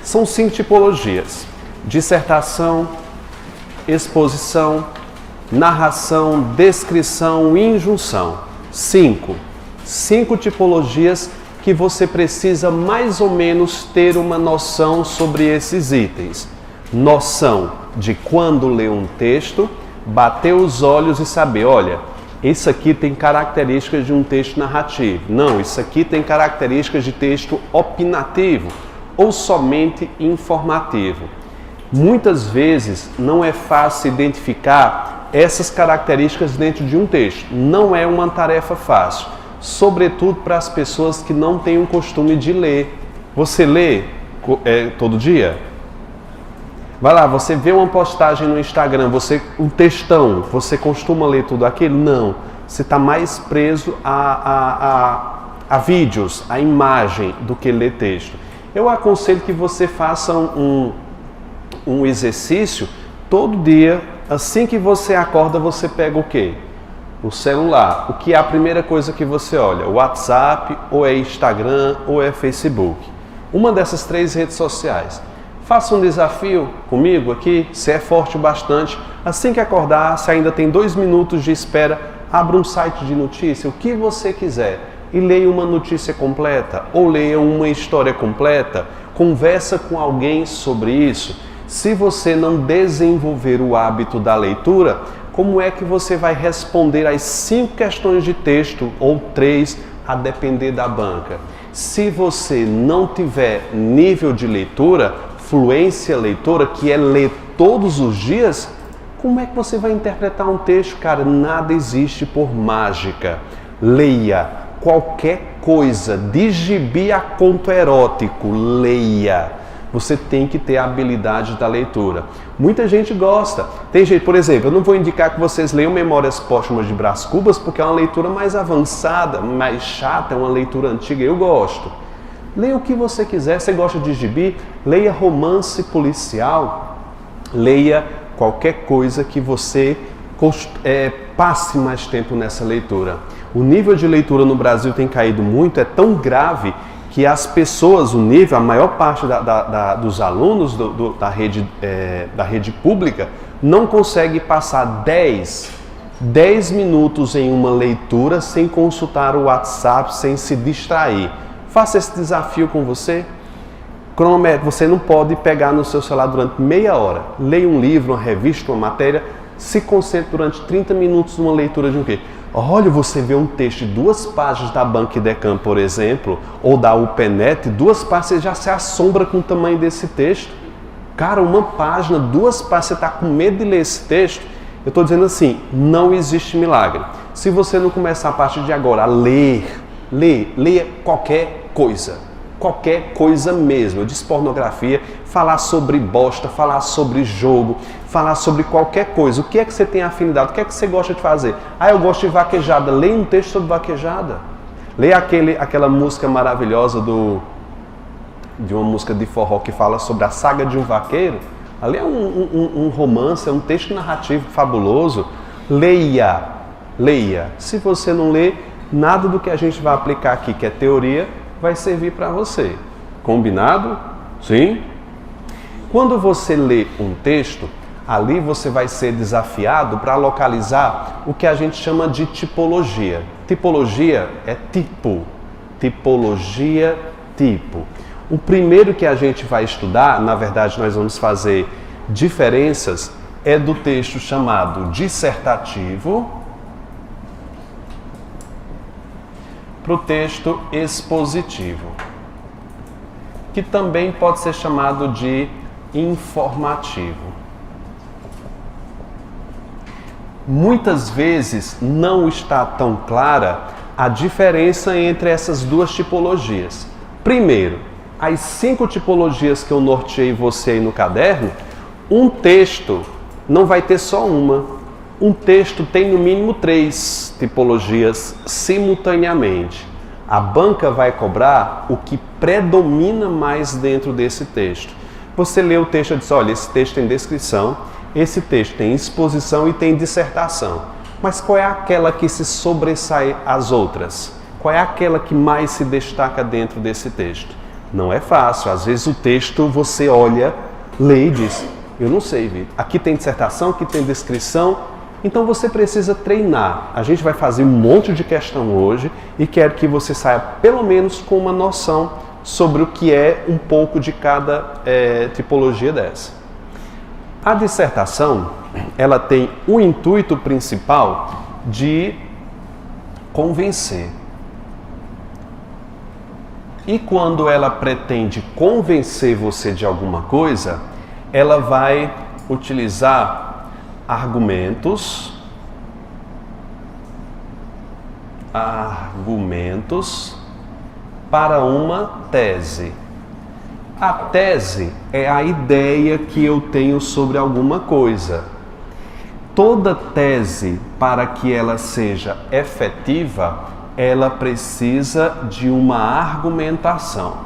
São 5 tipologias: dissertação, exposição, narração, descrição e injunção. 5 tipologias que você precisa mais ou menos ter uma noção sobre esses itens. Noção de quando ler um texto, bater os olhos e saber, olha, isso aqui tem características de um texto narrativo. Não, isso aqui tem características de texto opinativo ou somente informativo. Muitas vezes não é fácil identificar essas características dentro de um texto. Não é uma tarefa fácil, sobretudo para as pessoas que não têm o costume de ler. Você lê todo dia? Vai lá, você vê uma postagem no Instagram, um textão, você costuma ler tudo aquilo? Não, você está mais preso a vídeos, a imagem, do que ler texto. Eu aconselho que você faça um exercício todo dia. Assim que você acorda, você pega o quê? O celular. O que é a primeira coisa que você olha? O WhatsApp, ou é Instagram, ou é Facebook. Uma dessas 3 redes sociais. Faça um desafio comigo aqui, se é forte o bastante. Assim que acordar, se ainda tem 2 minutos de espera, abra um site de notícia, o que você quiser, e leia uma notícia completa, ou leia uma história completa, conversa com alguém sobre isso. Se você não desenvolver o hábito da leitura, como é que você vai responder às 5 questões de texto, ou 3, a depender da banca? Se você não tiver nível de leitura, fluência leitora, que é ler todos os dias, como é que você vai interpretar um texto? Cara, nada existe por mágica. Leia qualquer coisa, de gibi a conto erótico, leia. Você tem que ter a habilidade da leitura. Muita gente gosta. Tem gente, por exemplo, eu não vou indicar que vocês leiam Memórias Póstumas de Brás Cubas, porque é uma leitura mais avançada, mais chata, é uma leitura antiga, eu gosto. Leia o que você quiser. Você gosta de gibi? Leia romance policial, leia qualquer coisa que você passe mais tempo nessa leitura. O nível de leitura no Brasil tem caído muito, é tão grave que as pessoas, a maior parte dos alunos da rede pública não consegue passar 10 minutos em uma leitura sem consultar o WhatsApp, sem se distrair. Faça esse desafio com você. Cronômetro, você não pode pegar no seu celular durante meia hora. Leia um livro, uma revista, uma matéria, se concentre durante 30 minutos numa leitura de um quê? Olha, você vê um texto de 2 páginas da Banquidecam, por exemplo, ou da UPNet, 2 páginas, você já se assombra com o tamanho desse texto. Cara, uma página, 2 páginas, você está com medo de ler esse texto? Eu estou dizendo assim, não existe milagre. Se você não começar a partir de agora a leia qualquer coisa mesmo. Eu disse pornografia, falar sobre bosta, falar sobre jogo, falar sobre qualquer coisa. O que é que você tem afinidade? O que é que você gosta de fazer? Eu gosto de vaquejada. Leia um texto sobre vaquejada. Leia aquela música maravilhosa de uma música de forró que fala sobre a saga de um vaqueiro. Ali é um romance, é um texto narrativo fabuloso. Leia. Se você não lê, nada do que a gente vai aplicar aqui, que é teoria, vai servir para você. Combinado? Sim? Quando você lê um texto, ali você vai ser desafiado para localizar o que a gente chama de tipologia. Tipologia é tipo. Tipologia, tipo. O primeiro que a gente vai estudar, na verdade nós vamos fazer diferenças, é do texto chamado dissertativo para o texto expositivo, que também pode ser chamado de informativo. Muitas vezes não está tão clara a diferença entre essas 2 tipologias. Primeiro, as 5 tipologias que eu norteei você aí no caderno, um texto não vai ter só uma. Um texto tem no mínimo 3 tipologias simultaneamente. A banca vai cobrar o que predomina mais dentro desse texto. Você lê o texto e diz, olha, esse texto tem descrição, esse texto tem exposição e tem dissertação. Mas qual é aquela que se sobressai às outras? Qual é aquela que mais se destaca dentro desse texto? Não é fácil. Às vezes o texto você olha, lê e diz, eu não sei, Vitor. Aqui tem dissertação, aqui tem descrição. Então você precisa treinar. A gente vai fazer um monte de questão hoje e quero que você saia pelo menos com uma noção sobre o que é um pouco de cada tipologia dessa. A dissertação, ela tem o intuito principal de convencer. E quando ela pretende convencer você de alguma coisa, ela vai utilizar argumentos para uma tese. A tese é a ideia que eu tenho sobre alguma coisa. Toda tese, para que ela seja efetiva, ela precisa de uma argumentação.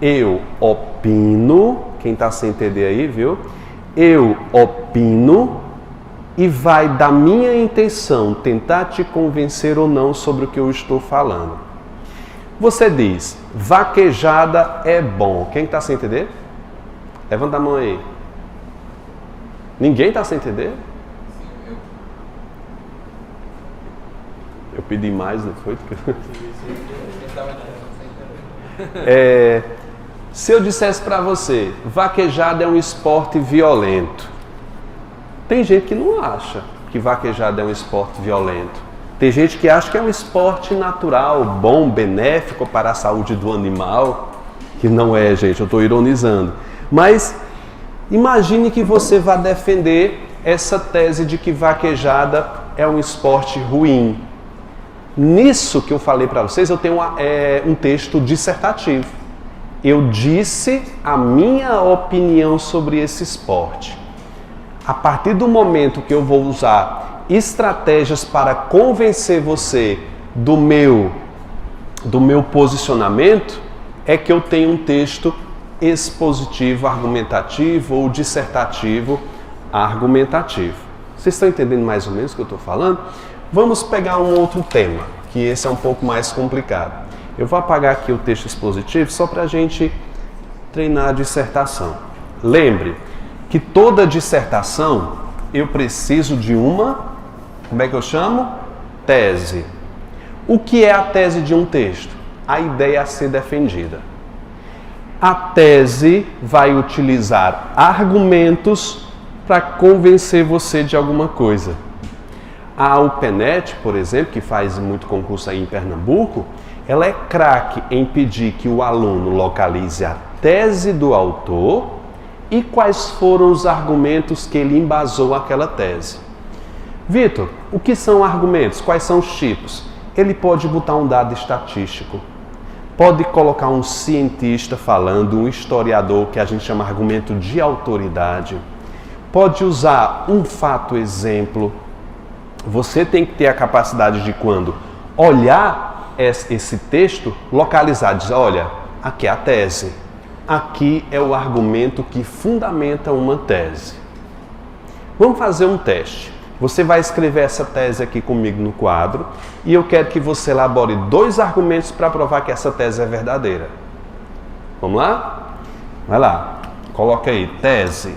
Eu opino, quem está sem entender aí, viu? Eu opino e vai da minha intenção tentar te convencer ou não sobre o que eu estou falando. Você diz, vaquejada é bom. Quem está sem entender? Levanta a mão aí. Ninguém está sem entender? Eu pedi mais, não foi? Se eu dissesse para você, vaquejada é um esporte violento. Tem gente que não acha que vaquejada é um esporte violento. Tem gente que acha que é um esporte natural, bom, benéfico para a saúde do animal. Que não é, gente, eu estou ironizando. Mas imagine que você vá defender essa tese de que vaquejada é um esporte ruim. Nisso que eu falei para vocês, eu tenho um texto dissertativo. Eu disse a minha opinião sobre esse esporte. A partir do momento que eu vou usar estratégias para convencer você do meu posicionamento, é que eu tenho um texto expositivo, argumentativo ou dissertativo, argumentativo. Vocês estão entendendo mais ou menos o que eu estou falando? Vamos pegar um outro tema, que esse é um pouco mais complicado. Eu vou apagar aqui o texto expositivo só para a gente treinar a dissertação. Lembre que toda dissertação eu preciso de uma, como é que eu chamo? Tese. O que é a tese de um texto? A ideia a ser defendida. A tese vai utilizar argumentos para convencer você de alguma coisa. A UPENET, por exemplo, que faz muito concurso aí em Pernambuco, ela é craque em pedir que o aluno localize a tese do autor e quais foram os argumentos que ele embasou aquela tese. Vitor, o que são argumentos? Quais são os tipos? Ele pode botar um dado estatístico, pode colocar um cientista falando, um historiador, que a gente chama argumento de autoridade, pode usar um fato exemplo. Você tem que ter a capacidade de, quando olhar esse texto, localizar, dizer, olha, aqui é a tese, aqui é o argumento que fundamenta uma tese. Vamos fazer um teste. Você vai escrever essa tese aqui comigo no quadro e eu quero que você elabore 2 argumentos para provar que essa tese é verdadeira. Vamos lá? Vai lá. Coloca aí, tese.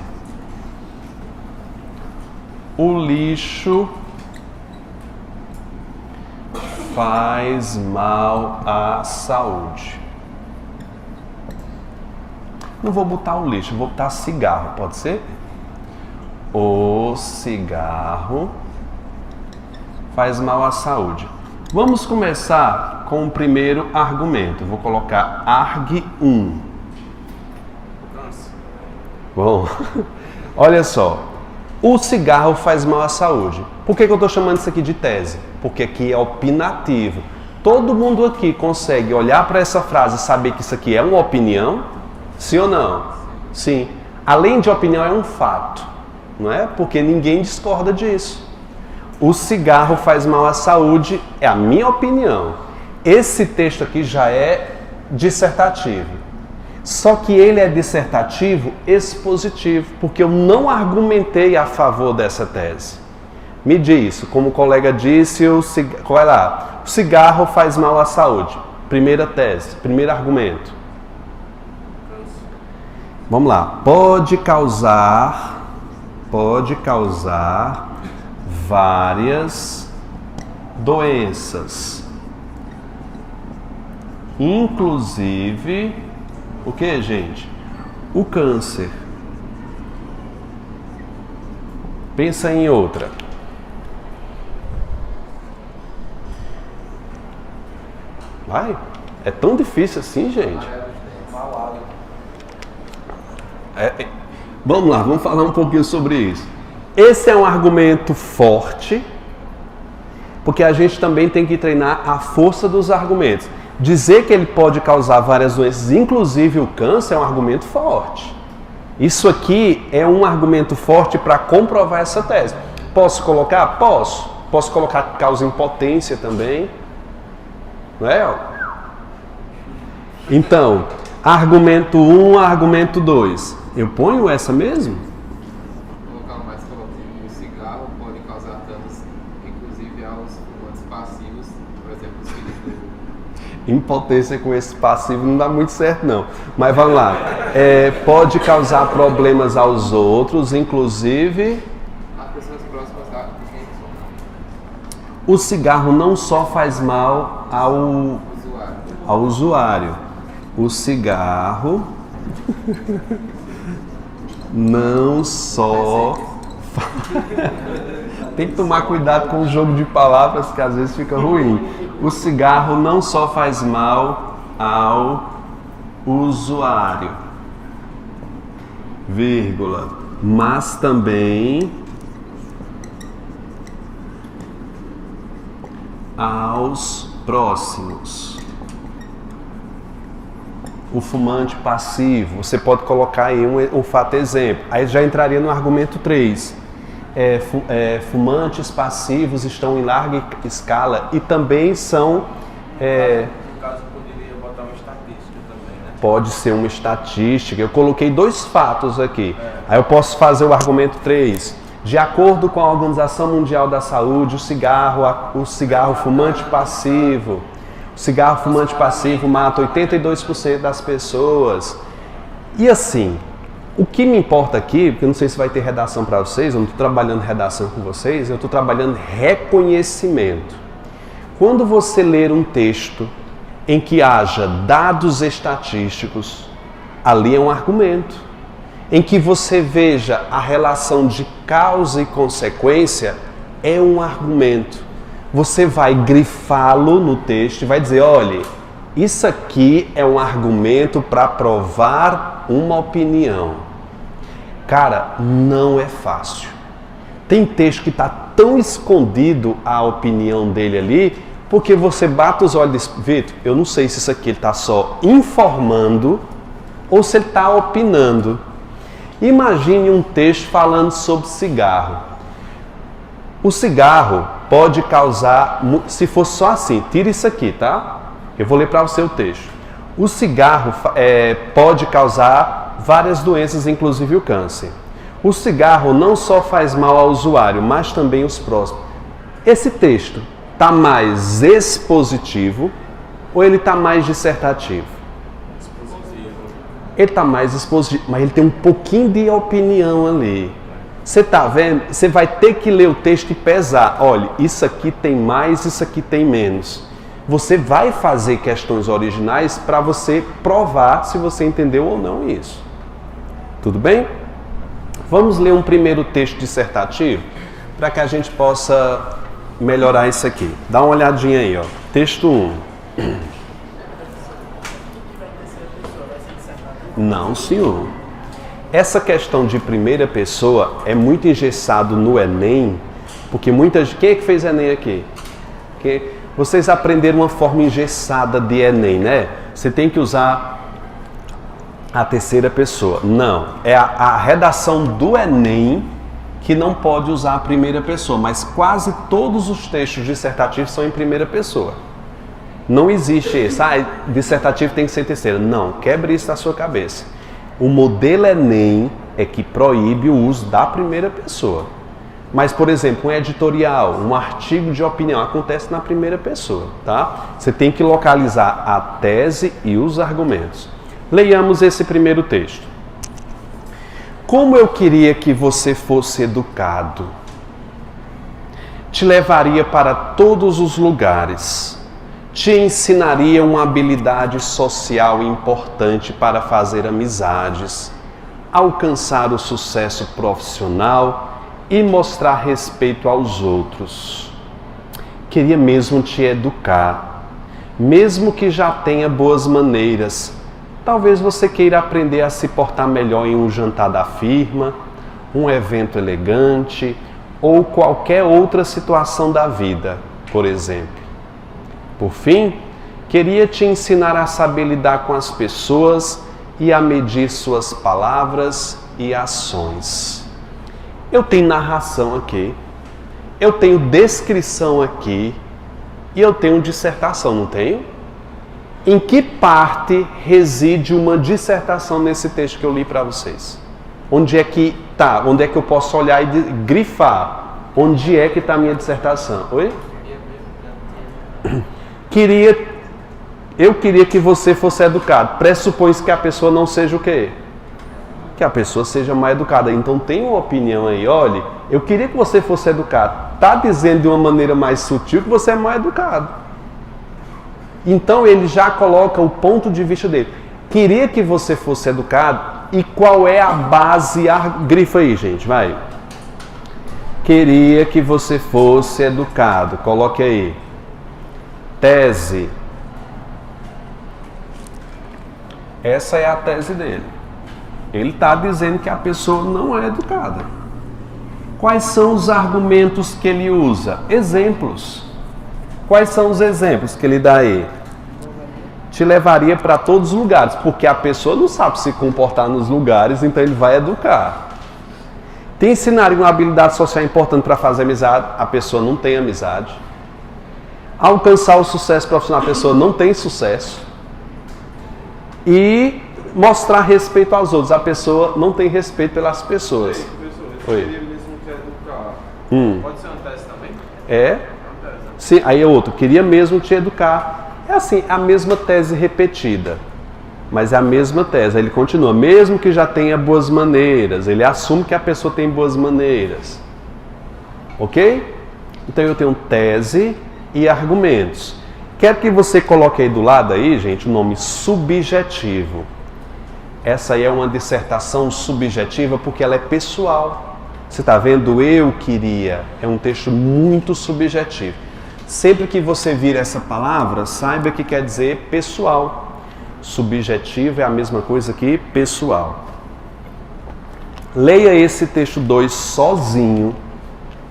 O lixo faz mal à saúde. Não vou botar o lixo, vou botar cigarro, pode ser? O cigarro faz mal à saúde. Vamos começar com o primeiro argumento. Vou colocar arg 1. Bom, olha só. O cigarro faz mal à saúde. Por que eu estou chamando isso aqui de tese? Porque aqui é opinativo. Todo mundo aqui consegue olhar para essa frase e saber que isso aqui é uma opinião? Sim ou não? Sim. Além de opinião, é um fato. Não é? Porque ninguém discorda disso. O cigarro faz mal à saúde, é a minha opinião. Esse texto aqui já é dissertativo. Só que ele é dissertativo expositivo, porque eu não argumentei a favor dessa tese. Me diz, como o colega disse, qual é lá? O cigarro faz mal à saúde. Primeira tese, primeiro argumento. Vamos lá. Pode causar várias doenças. Inclusive, o que, gente? O câncer. Pensa em outra. Vai? É tão difícil assim, gente? Vamos lá, vamos falar um pouquinho sobre isso. Esse é um argumento forte, porque a gente também tem que treinar a força dos argumentos. Dizer que ele pode causar várias doenças, inclusive o câncer, é um argumento forte. Isso aqui é um argumento forte para comprovar essa tese. Posso colocar? Posso. Posso colocar que causa impotência também. Não é? Então, argumento 1, argumento 2. Eu ponho essa mesmo? Vou colocar mais coletivo. O cigarro pode causar danos, inclusive aos fumantes passivos, por exemplo, os filhos do... Impotência com esse passivo não dá muito certo, não. Mas vamos lá. Pode causar problemas aos outros, inclusive... As pessoas próximas da quem O cigarro não só faz mal ao usuário. O cigarro não só... Tem que tomar cuidado com o jogo de palavras, que às vezes fica ruim. O cigarro não só faz mal ao usuário, vírgula, mas também aos próximos. O fumante passivo, você pode colocar aí um fato exemplo. Aí já entraria no argumento 3. Fumantes passivos estão em larga escala e também são... No caso, poderia botar uma estatística também, né? Pode ser uma estatística. Eu coloquei 2 fatos aqui. Aí eu posso fazer o argumento 3. De acordo com a Organização Mundial da Saúde, o cigarro fumante passivo... O cigarro fumante passivo mata 82% das pessoas. E assim, o que me importa aqui, porque eu não sei se vai ter redação para vocês, eu não estou trabalhando redação com vocês, eu estou trabalhando reconhecimento. Quando você ler um texto em que haja dados estatísticos, ali é um argumento. Em que você veja a relação de causa e consequência, é um argumento. Você vai grifá-lo no texto e vai dizer, olha, isso aqui é um argumento para provar uma opinião. Cara, não é fácil. Tem texto que está tão escondido a opinião dele ali, porque você bate os olhos e diz, Vitor, eu não sei se isso aqui ele está só informando ou se ele está opinando. Imagine um texto falando sobre cigarro. O cigarro pode causar, se for só assim, tira isso aqui, tá? Eu vou ler para você o texto. O cigarro pode causar várias doenças, inclusive o câncer. O cigarro não só faz mal ao usuário, mas também os próximos. Esse texto está mais expositivo ou ele está mais dissertativo? Expositivo. Ele está mais expositivo, mas ele tem um pouquinho de opinião ali. Você está vendo? Você vai ter que ler o texto e pesar. Olha, isso aqui tem mais, isso aqui tem menos. Você vai fazer questões originais para você provar se você entendeu ou não isso. Tudo bem? Vamos ler um primeiro texto dissertativo para que a gente possa melhorar isso aqui. Dá uma olhadinha aí, ó. Texto 1. Não, senhor. Essa questão de primeira pessoa é muito engessado no Enem, porque quem é que fez Enem aqui? Vocês aprenderam uma forma engessada de Enem, né? Você tem que usar a terceira pessoa. Não, é a redação do Enem que não pode usar a primeira pessoa, mas quase todos os textos dissertativos são em primeira pessoa. Não existe isso. Dissertativo tem que ser terceira. Não, quebre isso da sua cabeça. O modelo Enem é que proíbe o uso da primeira pessoa. Mas, por exemplo, um editorial, um artigo de opinião acontece na primeira pessoa, tá? Você tem que localizar a tese e os argumentos. Leiamos esse primeiro texto. Como eu queria que você fosse educado. Te levaria para todos os lugares. Te ensinaria uma habilidade social importante para fazer amizades, alcançar o sucesso profissional e mostrar respeito aos outros. Queria mesmo te educar, mesmo que já tenha boas maneiras. Talvez você queira aprender a se portar melhor em um jantar da firma, um evento elegante ou qualquer outra situação da vida, por exemplo. Por fim, queria te ensinar a saber lidar com as pessoas e a medir suas palavras e ações. Eu tenho narração aqui, eu tenho descrição aqui e eu tenho dissertação, não tenho? Em que parte reside uma dissertação nesse texto que eu li para vocês? Onde é que está? Onde é que eu posso olhar e grifar? Onde é que está a minha dissertação? Oi? Eu queria que você fosse educado. Pressupõe-se que a pessoa não seja o quê? Que a pessoa seja mal educada. Então tem uma opinião aí, olhe, eu queria que você fosse educado. Está dizendo de uma maneira mais sutil que você é mal educado. Então ele já coloca o ponto de vista dele. Queria que você fosse educado. E qual é a base? Grifa aí, gente, vai. Queria que você fosse educado. Coloque aí. Tese. Essa é a tese dele. Ele está dizendo que a pessoa não é educada. Quais são os argumentos que ele usa? Exemplos. Quais são os exemplos que ele dá aí? Te levaria para todos os lugares, porque a pessoa não sabe se comportar nos lugares, então ele vai educar. Te ensinaria uma habilidade social importante para fazer amizade, a pessoa não tem amizade. Alcançar o sucesso profissional, a pessoa não tem sucesso. E mostrar respeito aos outros, a pessoa não tem respeito pelas pessoas. Ei, professor, eu queria mesmo te educar. Pode ser uma tese também? É? Sim, aí é outro. Queria mesmo te educar. É assim, a mesma tese repetida. Mas é a mesma tese. Ele continua. Mesmo que já tenha boas maneiras. Ele assume que a pessoa tem boas maneiras. Ok? Então eu tenho tese e argumentos. Quero que você coloque aí do lado aí, gente, o nome subjetivo. Essa aí é uma dissertação subjetiva porque ela é pessoal. Você está vendo? Eu queria. É um texto muito subjetivo. Sempre que você vir essa palavra, saiba que quer dizer pessoal. Subjetivo é a mesma coisa que pessoal. Leia esse texto 2 sozinho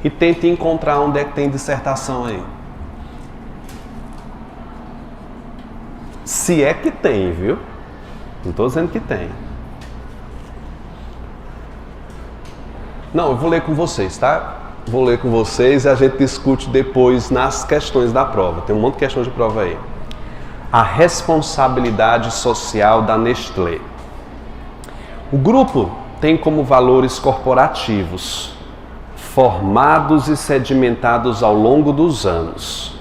e tente encontrar onde é que tem dissertação aí. Se é que tem, viu? Não estou dizendo que tem. Não, eu vou ler com vocês, tá? Vou ler com vocês e a gente discute depois nas questões da prova. Tem um monte de questões de prova aí. A responsabilidade social da Nestlé. O grupo tem como valores corporativos, formados e sedimentados ao longo dos anos.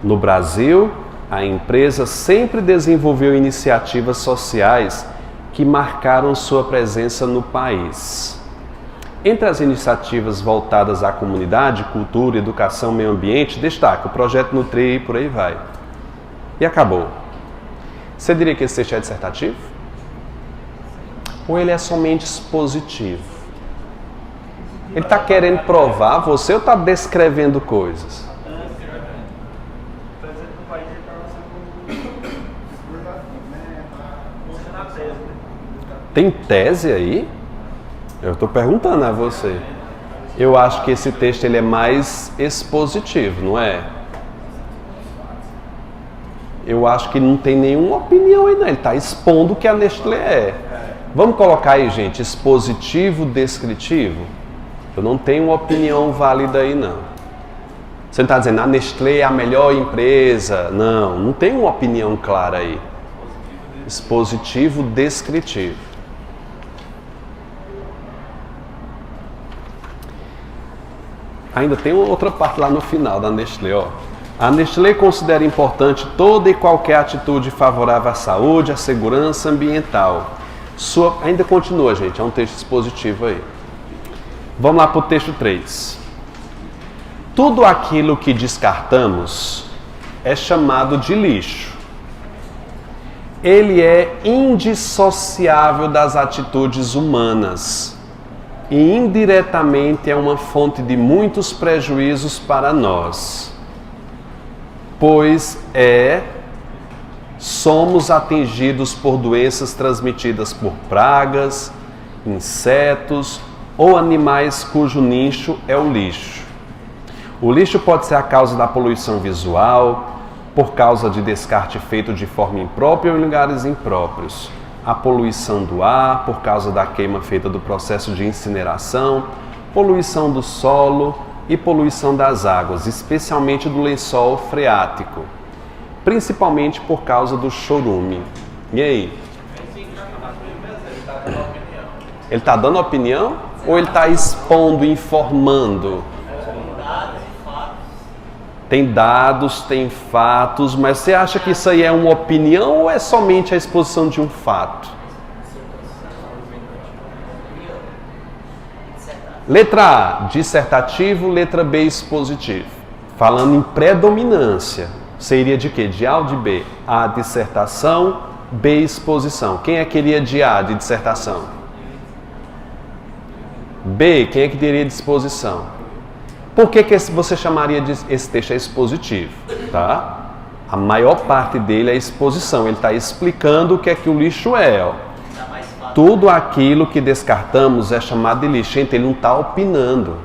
No Brasil, a empresa sempre desenvolveu iniciativas sociais que marcaram sua presença no país. Entre as iniciativas voltadas à comunidade, cultura, educação, meio ambiente, destaca o Projeto Nutri e por aí vai. E acabou. Você diria que esse texto é dissertativo? Ou ele é somente expositivo? Ele está querendo provar você ou está descrevendo coisas? Tem tese aí? Eu estou perguntando a você. Eu acho que esse texto ele é mais expositivo, não é? Eu acho que não tem nenhuma opinião aí, não. Ele está expondo o que a Nestlé é. Vamos colocar aí, gente, expositivo, descritivo? Eu não tenho uma opinião válida aí, não. Você não está dizendo a Nestlé é a melhor empresa. Não, não tem uma opinião clara aí. Expositivo, descritivo. Ainda tem outra parte lá no final da Nestlé, ó. A Nestlé considera importante toda e qualquer atitude favorável à saúde, à segurança ambiental, Ainda continua, gente, é um texto expositivo aí. Vamos lá para o texto 3. Tudo aquilo que descartamos é chamado de lixo. Ele é indissociável das atitudes humanas e indiretamente é uma fonte de muitos prejuízos para nós, pois somos atingidos por doenças transmitidas por pragas, insetos ou animais cujo nicho é o lixo. O lixo pode ser a causa da poluição visual, por causa de descarte feito de forma imprópria ou em lugares impróprios. A poluição do ar, por causa da queima feita do processo de incineração, poluição do solo e poluição das águas, especialmente do lençol freático, principalmente por causa do chorume. E aí? Ele está dando opinião ou ele está expondo, informando? Tem dados, tem fatos, mas você acha que isso aí é uma opinião ou é somente a exposição de um fato? Letra A, dissertativo, letra B, expositivo. Falando em predominância, seria de quê? De A ou de B? A, dissertação, B, exposição. Quem é que iria de A, de dissertação? B, quem é que teria de exposição? Por que você chamaria de esse texto é expositivo? Tá? A maior parte dele é exposição. Ele está explicando o que é que o lixo é. Ó. Tudo aquilo que descartamos é chamado de lixo. Gente, ele não está opinando.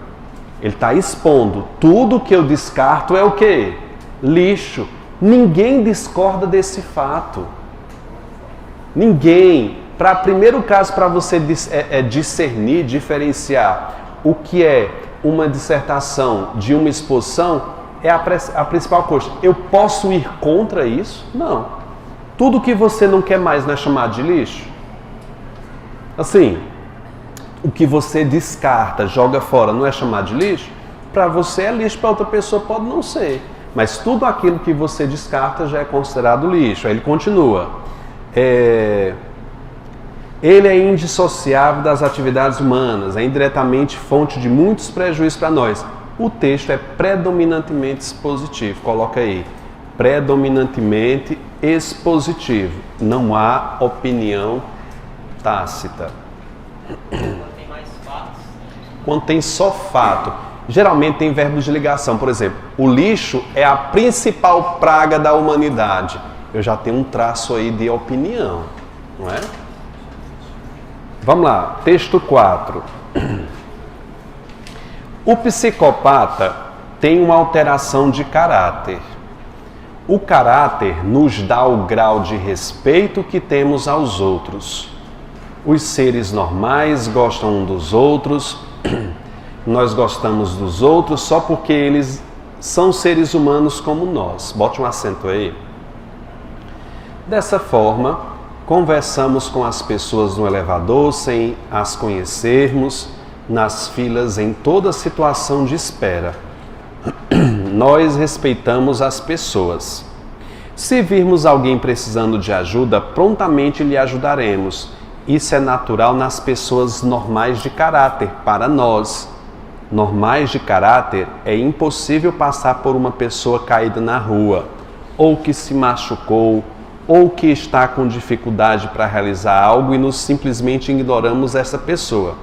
Ele está expondo. Tudo que eu descarto é o quê? Lixo. Ninguém discorda desse fato. Ninguém. Primeiro caso para você discernir, diferenciar o que é uma dissertação de uma exposição é a principal coisa. Eu posso ir contra isso? Não. Tudo que você não quer mais não é chamado de lixo? Assim, o que você descarta, joga fora, não é chamado de lixo? Para você é lixo, para outra pessoa pode não ser. Mas tudo aquilo que você descarta já é considerado lixo. Aí ele continua. Ele é indissociável das atividades humanas, é indiretamente fonte de muitos prejuízos para nós. O texto é predominantemente expositivo. Coloca aí, predominantemente expositivo. Não há opinião tácita. Quando tem mais fatos. Quando tem só fato. Geralmente tem verbos de ligação. Por exemplo, o lixo é a principal praga da humanidade. Eu já tenho um traço aí de opinião, não é? Vamos lá, texto 4. O psicopata tem uma alteração de caráter. O caráter nos dá o grau de respeito que temos aos outros. Os seres normais gostam um dos outros, nós gostamos dos outros só porque eles são seres humanos como nós. Bote um acento aí. Dessa forma, conversamos com as pessoas no elevador sem as conhecermos, nas filas, em toda situação de espera. Nós respeitamos as pessoas. Se virmos alguém precisando de ajuda, prontamente lhe ajudaremos. Isso é natural nas pessoas normais de caráter. Para nós, normais de caráter, é impossível passar por uma pessoa caída na rua, ou que se machucou, ou que está com dificuldade para realizar algo e nos simplesmente ignoramos essa pessoa.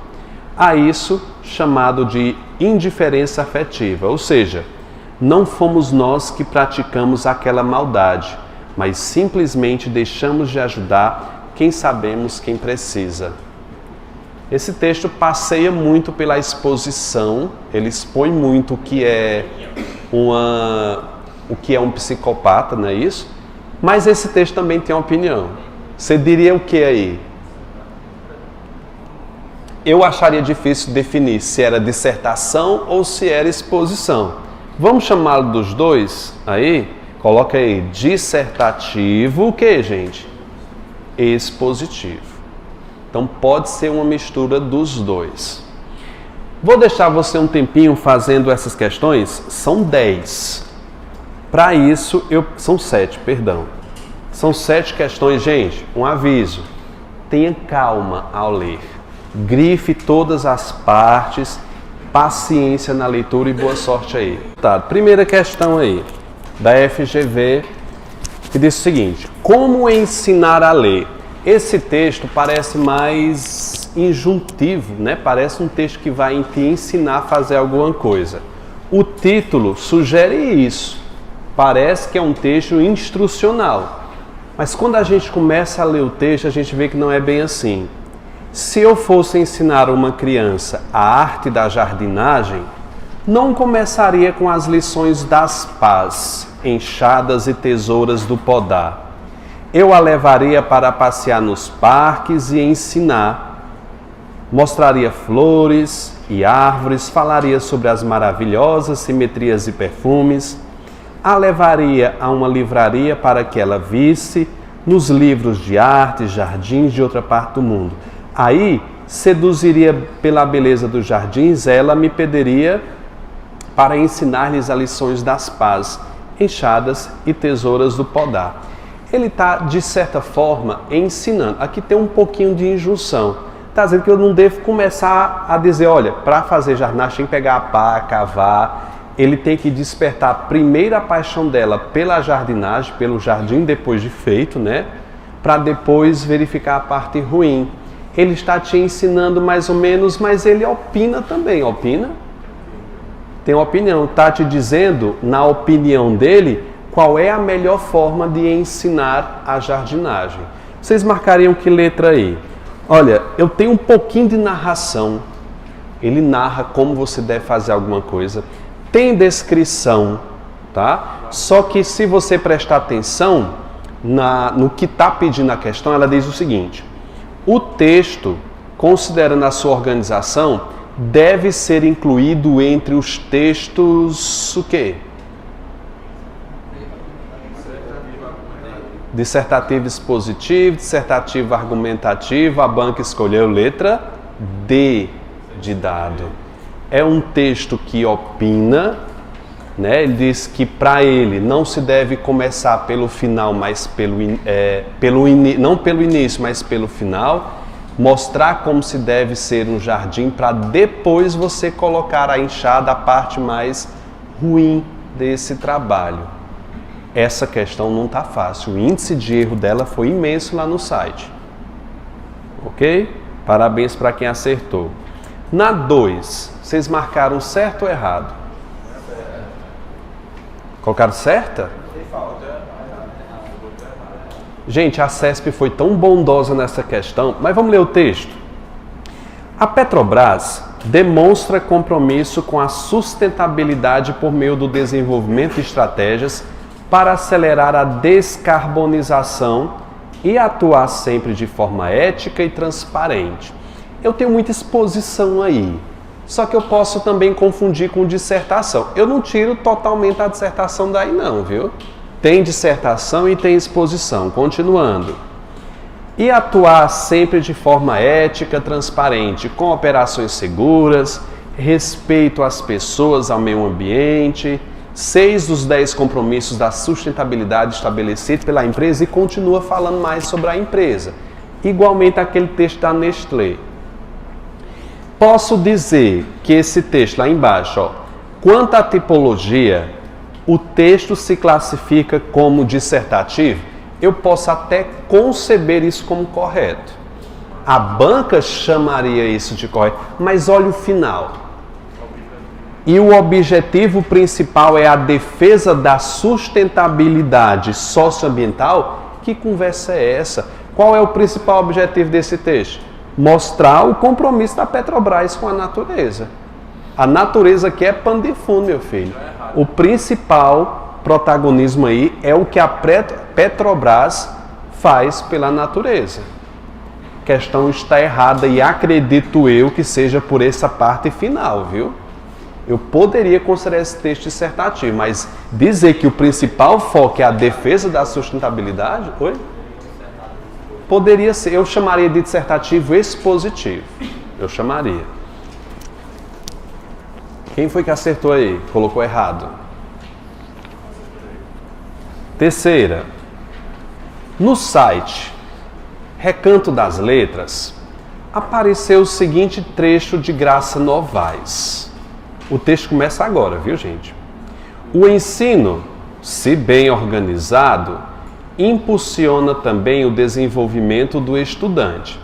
Há isso chamado de indiferença afetiva, ou seja, não fomos nós que praticamos aquela maldade, mas simplesmente deixamos de ajudar quem sabemos quem precisa. Esse texto passeia muito pela exposição, ele expõe muito o que é um psicopata, não é isso? Mas esse texto também tem uma opinião. Você diria o que aí? Eu acharia difícil definir se era dissertação ou se era exposição. Vamos chamá-lo dos dois? Aí, coloca aí, dissertativo, o que, gente? Expositivo. Então pode ser uma mistura dos dois. Vou deixar você um tempinho fazendo essas questões. São 10. Para isso, são 7, perdão. São 7 questões, gente. Um aviso. tenha calma ao ler. Grife todas as partes, paciência na leitura e boa sorte aí. Tá, primeira questão aí, da FGV, que diz o seguinte: como ensinar a ler? Esse texto parece mais injuntivo, né? Parece um texto que vai te ensinar a fazer alguma coisa. O título sugere isso. Parece que é um texto instrucional. Mas quando a gente começa a ler o texto, a gente vê que não é bem assim. Se eu fosse ensinar uma criança a arte da jardinagem, não começaria com as lições das pás, enxadas e tesouras do podar. Eu a levaria para passear nos parques e ensinar. Mostraria flores e árvores, falaria sobre as maravilhosas simetrias e perfumes. A levaria a uma livraria para que ela visse nos livros de arte, jardins de outra parte do mundo. Aí, seduziria pela beleza dos jardins, ela me pediria para ensinar-lhes as lições das pás, enxadas e tesouras do podar. Ele está, de certa forma, ensinando. Aqui tem um pouquinho de injunção. Está dizendo que eu não devo começar a dizer, olha, para fazer jardinagem tem que pegar a pá, cavar. Ele tem que despertar primeiro a paixão dela pela jardinagem, pelo jardim depois de feito, né? Para depois verificar a parte ruim. Ele está te ensinando mais ou menos, mas ele opina também. Opina? Tem opinião. Está te dizendo, na opinião dele, qual é a melhor forma de ensinar a jardinagem. Vocês marcariam que letra aí? Olha, eu tenho um pouquinho de narração. Ele narra como você deve fazer alguma coisa. Tem descrição, tá? Só que se você prestar atenção no que está pedindo a questão, ela diz o seguinte: o texto, considerando a sua organização, deve ser incluído entre os textos o quê? Dissertativo expositivo, dissertativo argumentativo. A banca escolheu letra D de dado. É um texto que opina, né? Ele diz que para ele não se deve começar pelo final, mas não pelo início, mas pelo final. Mostrar como se deve ser um jardim para depois você colocar a enxada, a parte mais ruim desse trabalho. Essa questão não está fácil. O índice de erro dela foi imenso lá no site. Ok? Parabéns para quem acertou. Na 2, vocês marcaram certo ou errado? Colocaram certa? Gente, a CESP foi tão bondosa nessa questão, mas vamos ler o texto. A Petrobras demonstra compromisso com a sustentabilidade por meio do desenvolvimento de estratégias para acelerar a descarbonização e atuar sempre de forma ética e transparente. Eu tenho muita exposição aí, só que eu posso também confundir com dissertação. Eu não tiro totalmente a dissertação daí não, viu? Tem dissertação e tem exposição. Continuando. E atuar sempre de forma ética, transparente, com operações seguras, respeito às pessoas, ao meio ambiente, 6 dos 10 compromissos da sustentabilidade estabelecidos pela empresa, e continua falando mais sobre a empresa. Igualmente aquele texto da Nestlé. Posso dizer que esse texto lá embaixo, ó, quanto à tipologia, o texto se classifica como dissertativo? Eu posso até conceber isso como correto. A banca chamaria isso de correto, mas olha o final. E o objetivo principal é a defesa da sustentabilidade socioambiental? Que conversa é essa? Qual é o principal objetivo desse texto? Mostrar o compromisso da Petrobras com a natureza. A natureza aqui é pano de fundo, meu filho. O principal protagonismo aí é o que a Petrobras faz pela natureza. A questão está errada e acredito eu que seja por essa parte final, viu? Eu poderia considerar esse texto dissertativo, mas dizer que o principal foco é a defesa da sustentabilidade, oi? Poderia ser, eu chamaria de dissertativo expositivo. Eu chamaria. Quem foi que acertou aí? Colocou errado. Terceira. No site, Recanto das Letras, apareceu o seguinte trecho de Graça Novaes. O texto começa agora, viu, gente? O ensino, se bem organizado, impulsiona também o desenvolvimento do estudante.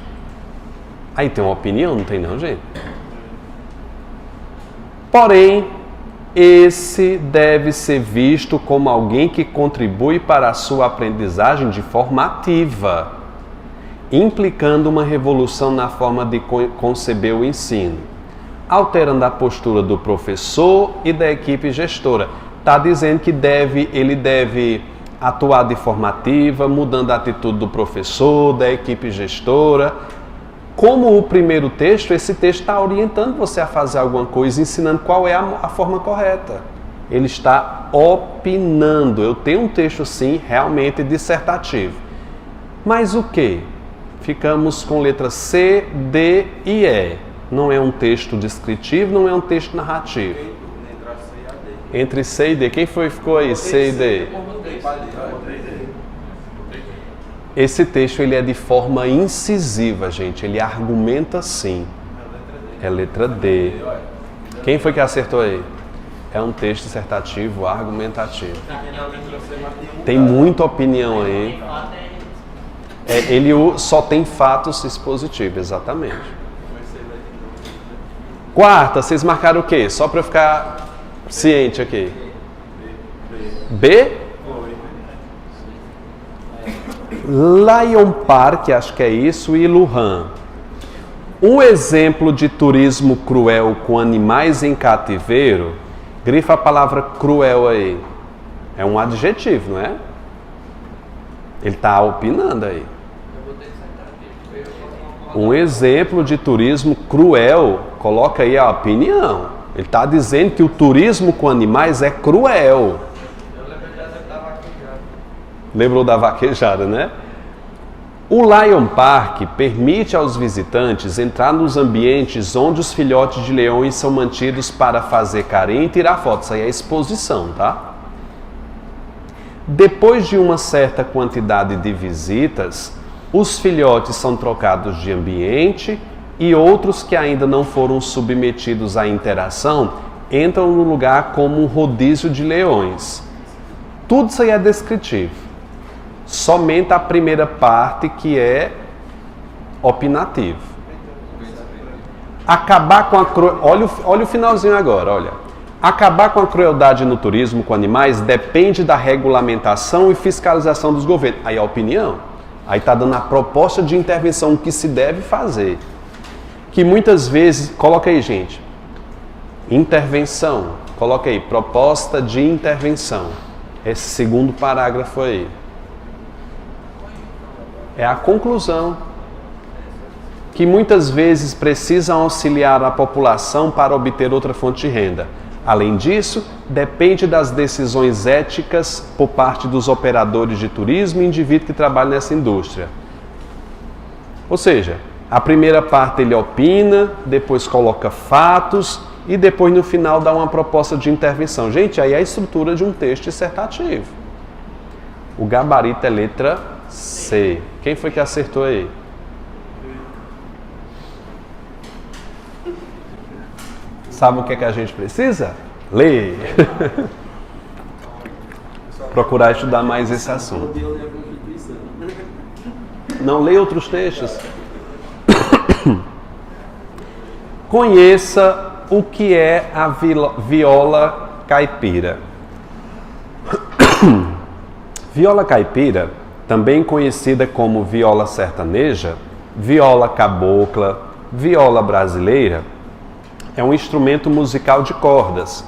Aí tem uma opinião, não tem não, gente? Porém, esse deve ser visto como alguém que contribui para a sua aprendizagem de forma ativa, implicando uma revolução na forma de conceber o ensino, alterando a postura do professor e da equipe gestora. Está dizendo que ele deve atuar de forma ativa, mudando a atitude do professor, da equipe gestora. Como o primeiro texto, esse texto está orientando você a fazer alguma coisa, ensinando qual é a forma correta. Ele está opinando. Eu tenho um texto, sim, realmente dissertativo. Mas o quê? Ficamos com letras C, D e E. Não é um texto descritivo, não é um texto narrativo. Entre C e D. Quem ficou aí? C e D. Esse texto ele é de forma incisiva, gente. Ele argumenta sim. É letra D. Quem foi que acertou aí? É um texto dissertativo, argumentativo. Tem muita opinião aí. Ele só tem fatos expositivos, exatamente. Quarta, vocês marcaram o quê? Só para eu ficar ciente aqui. B? Lion Park, acho que é isso, e Lujan. Um exemplo de turismo cruel com animais em cativeiro, grifa a palavra cruel aí. É um adjetivo, não é? Ele está opinando aí. Um exemplo de turismo cruel, coloca aí a opinião. Ele está dizendo que o turismo com animais é cruel. Lembrou da vaquejada, né? O Lion Park permite aos visitantes entrar nos ambientes onde os filhotes de leões são mantidos para fazer carinho e tirar fotos. Isso aí é exposição, tá? Depois de uma certa quantidade de visitas, os filhotes são trocados de ambiente e outros que ainda não foram submetidos à interação entram no lugar como um rodízio de leões. Tudo isso aí é descritivo. Somente a primeira parte que é opinativo. Acabar com a olha o finalzinho agora, olha. Acabar com a crueldade no turismo com animais depende da regulamentação e fiscalização dos governos. Aí a opinião. Aí está dando a proposta de intervenção, o que se deve fazer. Que muitas vezes, coloca aí, gente, intervenção, coloca aí, proposta de intervenção. Esse segundo parágrafo aí. É a conclusão. Que muitas vezes precisam auxiliar a população para obter outra fonte de renda. Além disso, depende das decisões éticas por parte dos operadores de turismo e indivíduos que trabalham nessa indústria. Ou seja, a primeira parte ele opina, depois coloca fatos e depois no final dá uma proposta de intervenção. Gente, aí é a estrutura de um texto dissertativo. O gabarito é letra C. Quem foi que acertou aí? Sabe o que é que a gente precisa? Ler. Procurar estudar mais esse assunto. Não leia outros textos. Conheça o que é a viola caipira. Viola caipira, também conhecida como viola sertaneja, viola cabocla, viola brasileira, é um instrumento musical de cordas.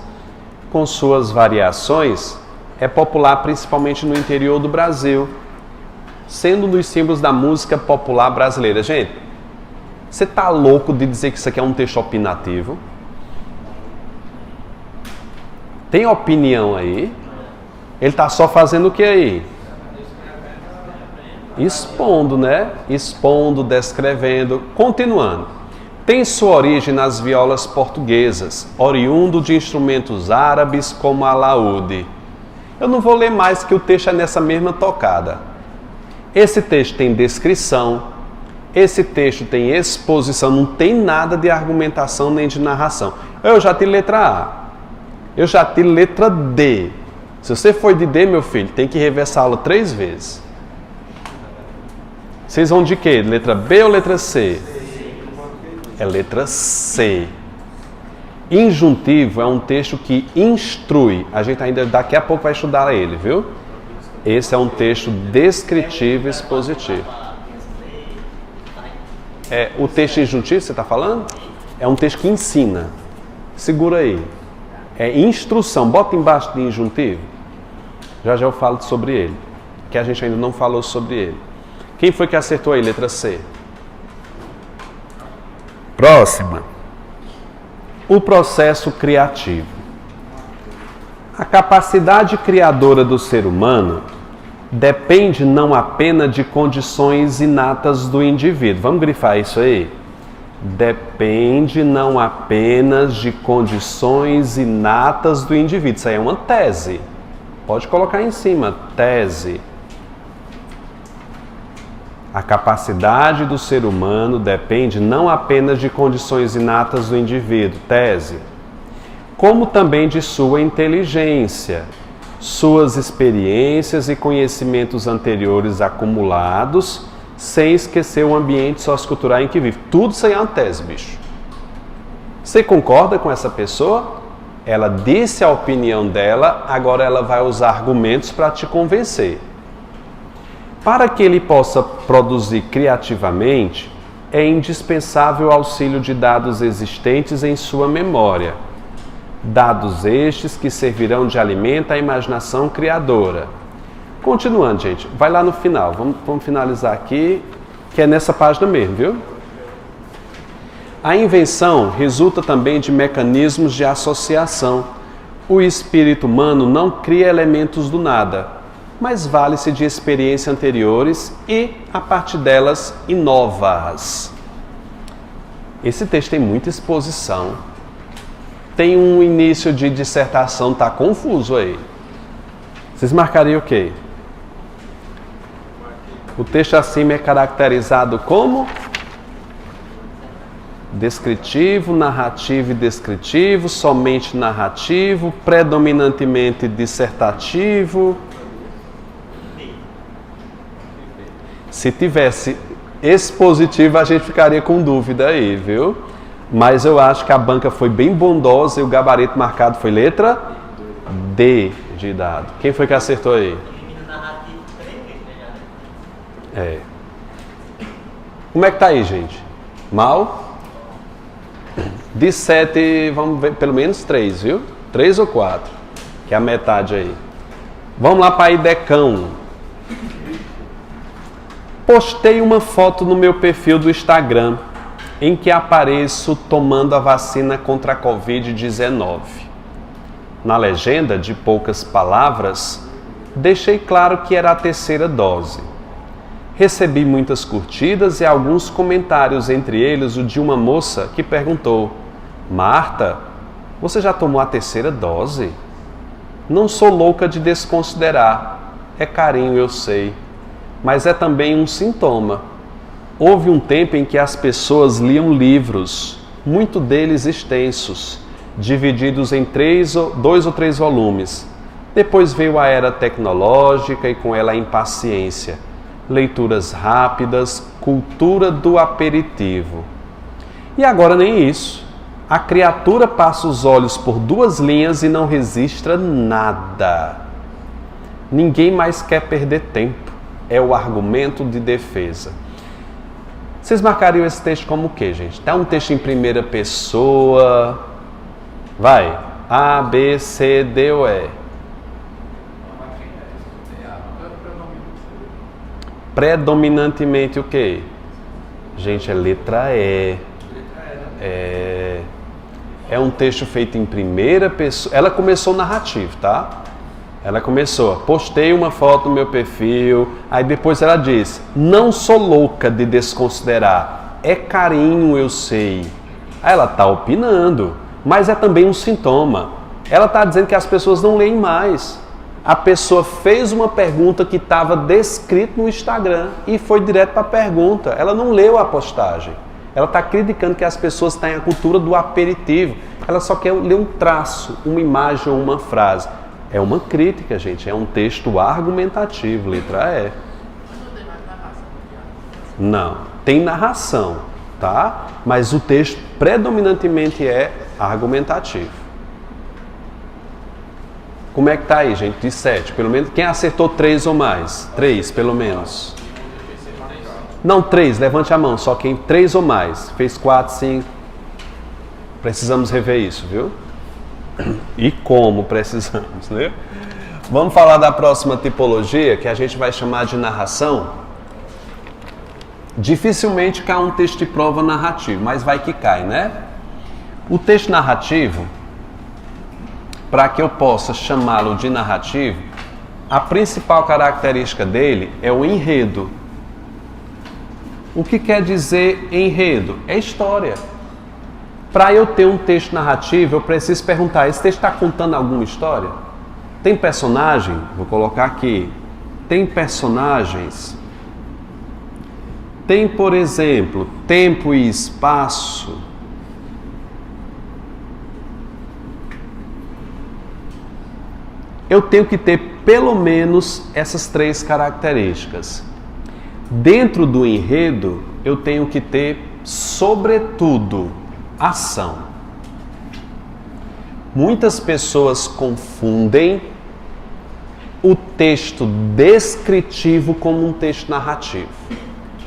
Com suas variações, é popular principalmente no interior do Brasil, sendo um dos símbolos da música popular brasileira. Gente, você tá louco de dizer que isso aqui é um texto opinativo? Tem opinião aí? Ele tá só fazendo o que aí? Expondo, né? Expondo, descrevendo, continuando. Tem sua origem nas violas portuguesas, oriundo de instrumentos árabes como a alaúde. Eu não vou ler mais que o texto é nessa mesma tocada. Esse texto tem descrição, Esse texto tem exposição, não tem nada de argumentação nem de narração. Eu já tive letra A. Eu já tive letra D. Se você foi de D, meu filho, tem que reversá-lo 3 vezes. Vocês vão de quê? Letra B ou letra C? É letra C. Injuntivo é um texto que instrui. A gente ainda daqui a pouco vai estudar ele, viu? Esse é um texto descritivo e expositivo. O texto injuntivo, você está falando? É um texto que ensina. Segura aí. É instrução. Bota embaixo de injuntivo. Já eu falo sobre ele. Que a gente ainda não falou sobre ele. Quem foi que acertou aí? Letra C. Próxima. O processo criativo. A capacidade criadora do ser humano depende não apenas de condições inatas do indivíduo. Vamos grifar isso aí? Depende não apenas de condições inatas do indivíduo. Isso aí é uma tese. Pode colocar em cima, tese. A capacidade do ser humano depende não apenas de condições inatas do indivíduo, tese, como também de sua inteligência, suas experiências e conhecimentos anteriores acumulados, sem esquecer o ambiente sociocultural em que vive. Tudo isso aí é uma tese, bicho. Você concorda com essa pessoa? Ela disse a opinião dela, agora ela vai usar argumentos para te convencer. Para que ele possa produzir criativamente, é indispensável o auxílio de dados existentes em sua memória. Dados estes que servirão de alimento à imaginação criadora. Continuando, gente, vai lá no final, vamos finalizar aqui, que é nessa página mesmo, viu? A invenção resulta também de mecanismos de associação. O espírito humano não cria elementos do nada, mas vale-se de experiências anteriores e, a partir delas, inova-as. Esse texto tem muita exposição. Tem um início de dissertação, tá confuso aí. Vocês marcariam o quê? O texto acima é caracterizado como descritivo, narrativo e descritivo, somente narrativo, predominantemente dissertativo. Se tivesse expositivo, a gente ficaria com dúvida aí, viu? Mas eu acho que a banca foi bem bondosa e o gabarito marcado foi letra D de dado. Quem foi que acertou aí? É. Como é que tá aí, gente? Mal? De 7, vamos ver, pelo menos 3, viu? 3 ou 4, que é a metade aí. Vamos lá para Idecão. Postei uma foto no meu perfil do Instagram em que apareço tomando a vacina contra a Covid-19. Na legenda, de poucas palavras, deixei claro que era a 3ª dose. Recebi muitas curtidas e alguns comentários, entre eles o de uma moça que perguntou: Marta, você já tomou a 3ª dose? Não sou louca de desconsiderar. É carinho, eu sei. Mas é também um sintoma. Houve um tempo em que as pessoas liam livros, muito deles extensos, divididos em 2 ou 3 volumes. Depois veio a era tecnológica e com ela a impaciência. Leituras rápidas, cultura do aperitivo. E agora nem isso. A criatura passa os olhos por 2 linhas e não registra nada. Ninguém mais quer perder tempo. É o argumento de defesa. Vocês marcariam esse texto como o quê, gente? Tá um texto em primeira pessoa. Vai. A, B, C, D ou E? Predominantemente o quê? Gente, é letra E. É um texto feito em primeira pessoa. Ela começou narrativo, tá? Ela começou, postei uma foto no meu perfil, aí depois ela disse, não sou louca de desconsiderar, é carinho, eu sei. Aí ela está opinando, mas é também um sintoma. Ela está dizendo que as pessoas não leem mais. A pessoa fez uma pergunta que estava descrito no Instagram e foi direto para a pergunta. Ela não leu a postagem. Ela está criticando que as pessoas têm a cultura do aperitivo. Ela só quer ler um traço, uma imagem ou uma frase. É uma crítica, gente. É um texto argumentativo, letra E. Não, tem narração, tá? Mas o texto predominantemente é argumentativo. Como é que tá aí, gente? De 7, pelo menos. Quem acertou 3 ou mais? 3, pelo menos. Não, 3, levante a mão. Só quem 3 ou mais. Fez 4, 5. Precisamos rever isso, viu? E como precisamos, né? Vamos falar da próxima tipologia, que a gente vai chamar de narração. Dificilmente cai um texto de prova narrativo, mas vai que cai, né? O texto narrativo, para que eu possa chamá-lo de narrativo, a principal característica dele é o enredo. O que quer dizer enredo? É história. Para eu ter um texto narrativo, eu preciso perguntar, esse texto está contando alguma história? Tem personagem? Vou colocar aqui. Tem personagens? Tem, por exemplo, tempo e espaço? Eu tenho que ter pelo menos essas 3 características. Dentro do enredo, eu tenho que ter, sobretudo, ação. Muitas pessoas confundem o texto descritivo como um texto narrativo.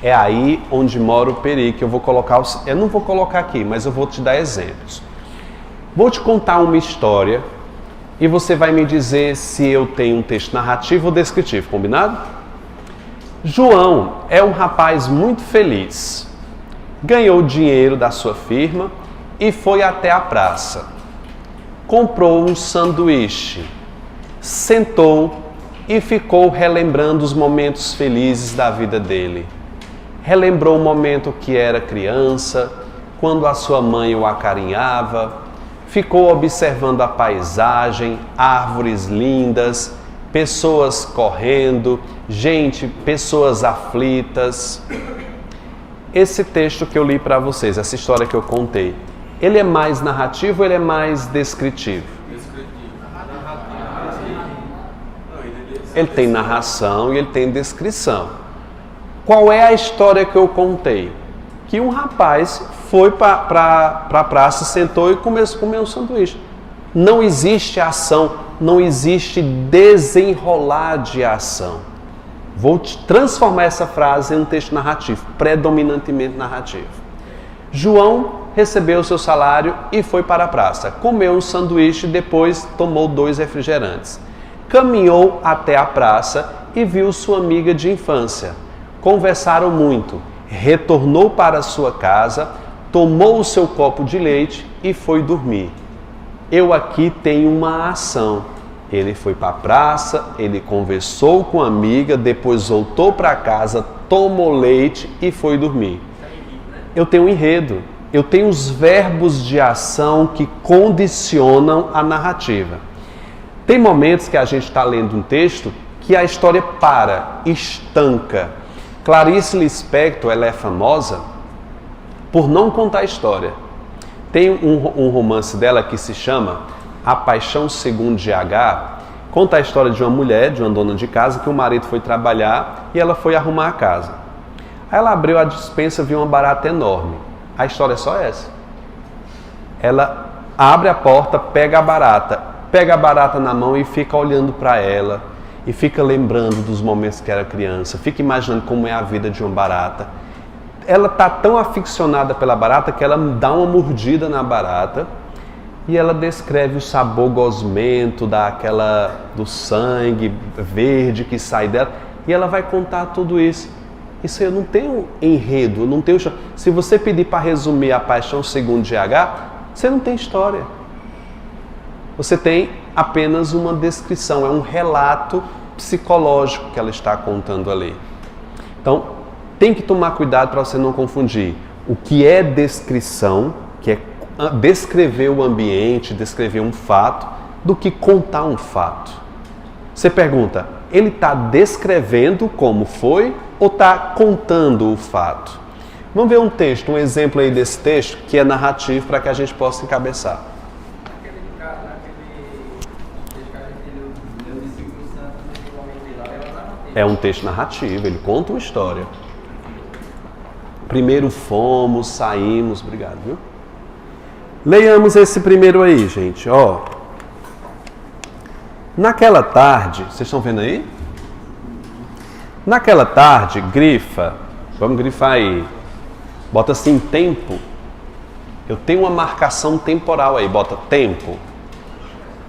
É aí onde mora o perigo. Eu não vou colocar aqui, mas eu vou te dar exemplos. Vou te contar uma história e você vai me dizer se eu tenho um texto narrativo ou descritivo, combinado? João é um rapaz muito feliz. Ganhou dinheiro da sua firma e foi até a praça. Comprou um sanduíche, sentou e ficou relembrando os momentos felizes da vida dele. Relembrou o momento que era criança, quando a sua mãe o acarinhava, ficou observando a paisagem, árvores lindas, pessoas correndo, pessoas aflitas. Esse texto que eu li para vocês, essa história que eu contei, ele é mais narrativo ou ele é mais descritivo? Ele tem narração e ele tem descrição. Qual é a história que eu contei? Que um rapaz foi para a praça, sentou e começou a comer um sanduíche. Não existe ação, não existe desenrolar de ação. Vou transformar essa frase em um texto narrativo, predominantemente narrativo. João recebeu o seu salário e foi para a praça. Comeu um sanduíche e depois tomou 2 refrigerantes. Caminhou até a praça e viu sua amiga de infância. Conversaram muito. Retornou para sua casa, tomou o seu copo de leite e foi dormir. Eu aqui tenho uma ação. Ele foi para a praça, ele conversou com a amiga, depois voltou para casa, tomou leite e foi dormir. Eu tenho um enredo, eu tenho os verbos de ação que condicionam a narrativa. Tem momentos que a gente está lendo um texto que a história para, estanca. Clarice Lispector, ela é famosa por não contar a história. Tem um romance dela que se chama A Paixão Segundo GH. Conta a história de uma mulher, de uma dona de casa, que o marido foi trabalhar e ela foi arrumar a casa. Aí ela abriu a despensa e viu uma barata enorme. A história é só essa. Ela abre a porta, pega a barata na mão e fica olhando para ela. E fica lembrando dos momentos que era criança, fica imaginando como é a vida de uma barata. Ela está tão aficionada pela barata que ela dá uma mordida na barata e ela descreve o sabor gosmento do sangue verde que sai dela e ela vai contar tudo isso. Isso eu não tenho enredo, eu não tenho... Se você pedir para resumir A Paixão Segundo GH, você não tem história. Você tem apenas uma descrição, é um relato psicológico que ela está contando ali. Então, tem que tomar cuidado para você não confundir o que é descrição, que é descrever o ambiente, descrever um fato, do que contar um fato. Você pergunta, ele está descrevendo como foi ou está contando o fato? Vamos ver um texto, um exemplo aí desse texto que é narrativo para que a gente possa encabeçar. Naquele texto que a gente leu de Silvio Santos, que eu comentei lá, ela narrativa. É um texto narrativo, ele conta uma história. Primeiro fomos, saímos, obrigado, viu? Leiamos esse primeiro aí, gente, ó. Naquela tarde, vocês estão vendo aí? Naquela tarde, grifa, vamos grifar aí, bota assim, tempo. Eu tenho uma marcação temporal aí, bota tempo.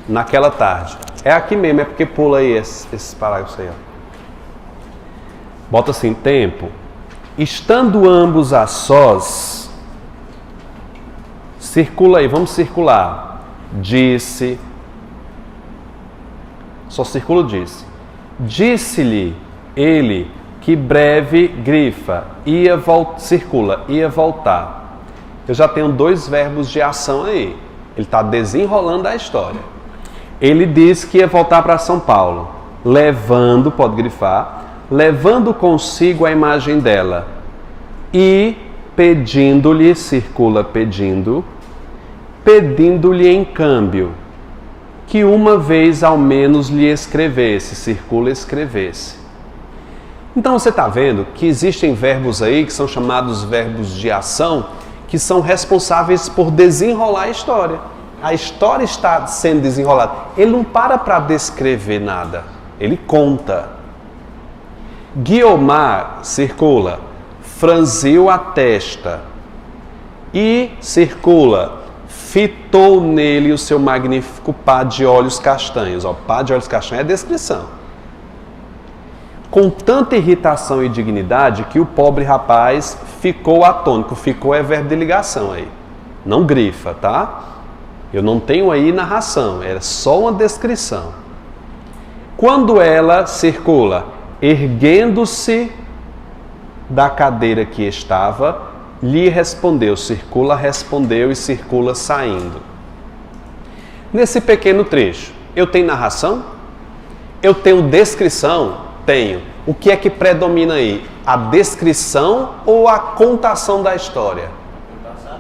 Naquela tarde. É aqui mesmo, é porque pula aí esses parágrafos aí, ó. Bota assim, tempo. Estando ambos a sós, circula aí, vamos circular. Disse, só circula o disse. Disse-lhe ele que breve, grifa, circula, ia voltar. Eu já tenho dois verbos de ação aí. Ele está desenrolando a história. Ele disse que ia voltar para São Paulo, levando, pode grifar, levando consigo a imagem dela e pedindo-lhe, circula pedindo, pedindo-lhe em câmbio, que uma vez ao menos lhe escrevesse, circula escrevesse. Então você está vendo que existem verbos aí que são chamados verbos de ação, que são responsáveis por desenrolar a história. A história está sendo desenrolada. Ele não para descrever nada, ele conta. Guiomar, circula, franziu a testa e, circula, fitou nele o seu magnífico par de olhos castanhos. Ó, par de olhos castanhos é a descrição. Com tanta irritação e dignidade que o pobre rapaz ficou atônico. Ficou é verbo de ligação aí. Não grifa, tá? Eu não tenho aí narração, era só uma descrição. Quando ela, circula, erguendo-se da cadeira que estava, lhe respondeu, circula, respondeu e circula saindo. Nesse pequeno trecho, eu tenho narração? Eu tenho descrição? Tenho. O que é que predomina aí? A descrição ou a contação da história?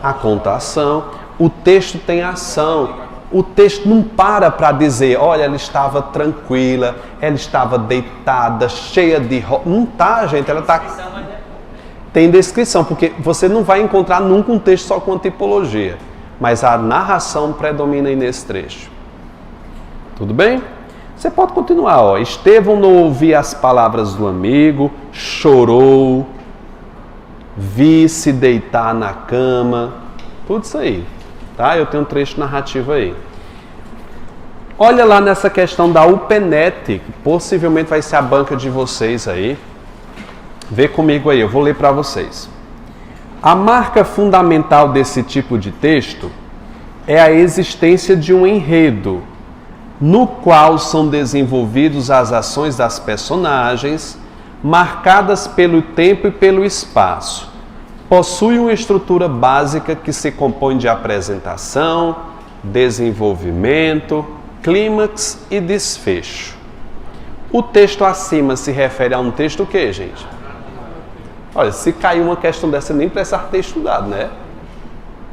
A contação. O texto tem ação. O texto não para dizer, olha, ela estava tranquila, ela estava deitada, cheia de roupa. Não tá, gente, ela tá... Tem descrição, porque você não vai encontrar nunca um texto só com a tipologia. Mas a narração predomina aí nesse trecho. Tudo bem? Você pode continuar, ó. Estevão não ouvia as palavras do amigo, chorou, vi-se deitar na cama, tudo isso aí, tá? Eu tenho um trecho narrativo aí. Olha lá nessa questão da UPNET, que possivelmente vai ser a banca de vocês aí. Vê comigo aí, eu vou ler para vocês. A marca fundamental desse tipo de texto é a existência de um enredo, no qual são desenvolvidas as ações das personagens, marcadas pelo tempo e pelo espaço. Possui uma estrutura básica que se compõe de apresentação, desenvolvimento, clímax e desfecho. O texto acima se refere a um texto o quê, gente? Olha, se cair uma questão dessa, nem precisar ter estudado, né?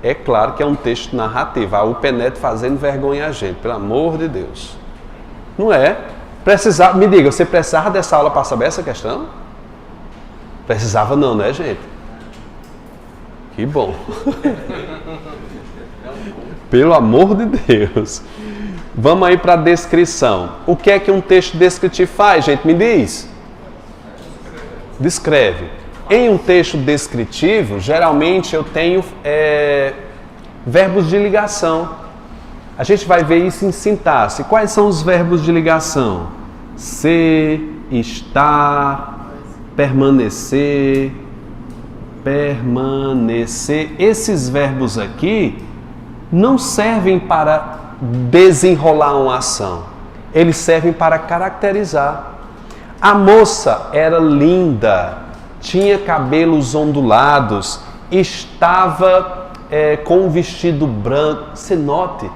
É claro que é um texto narrativo. A UPNET fazendo vergonha a gente, pelo amor de Deus. Não é? Me diga, você precisava dessa aula para saber essa questão? Precisava não, né, gente? Que bom. Pelo amor de Deus. Vamos aí para a descrição. O que é que um texto descritivo faz, gente? Me diz. Descreve. Em um texto descritivo, geralmente eu tenho verbos de ligação. A gente vai ver isso em sintaxe. Quais são os verbos de ligação? Ser, estar, permanecer. Esses verbos aqui não servem para desenrolar uma ação. Eles servem para caracterizar. A moça era linda, tinha cabelos ondulados, estava com um vestido branco. Você note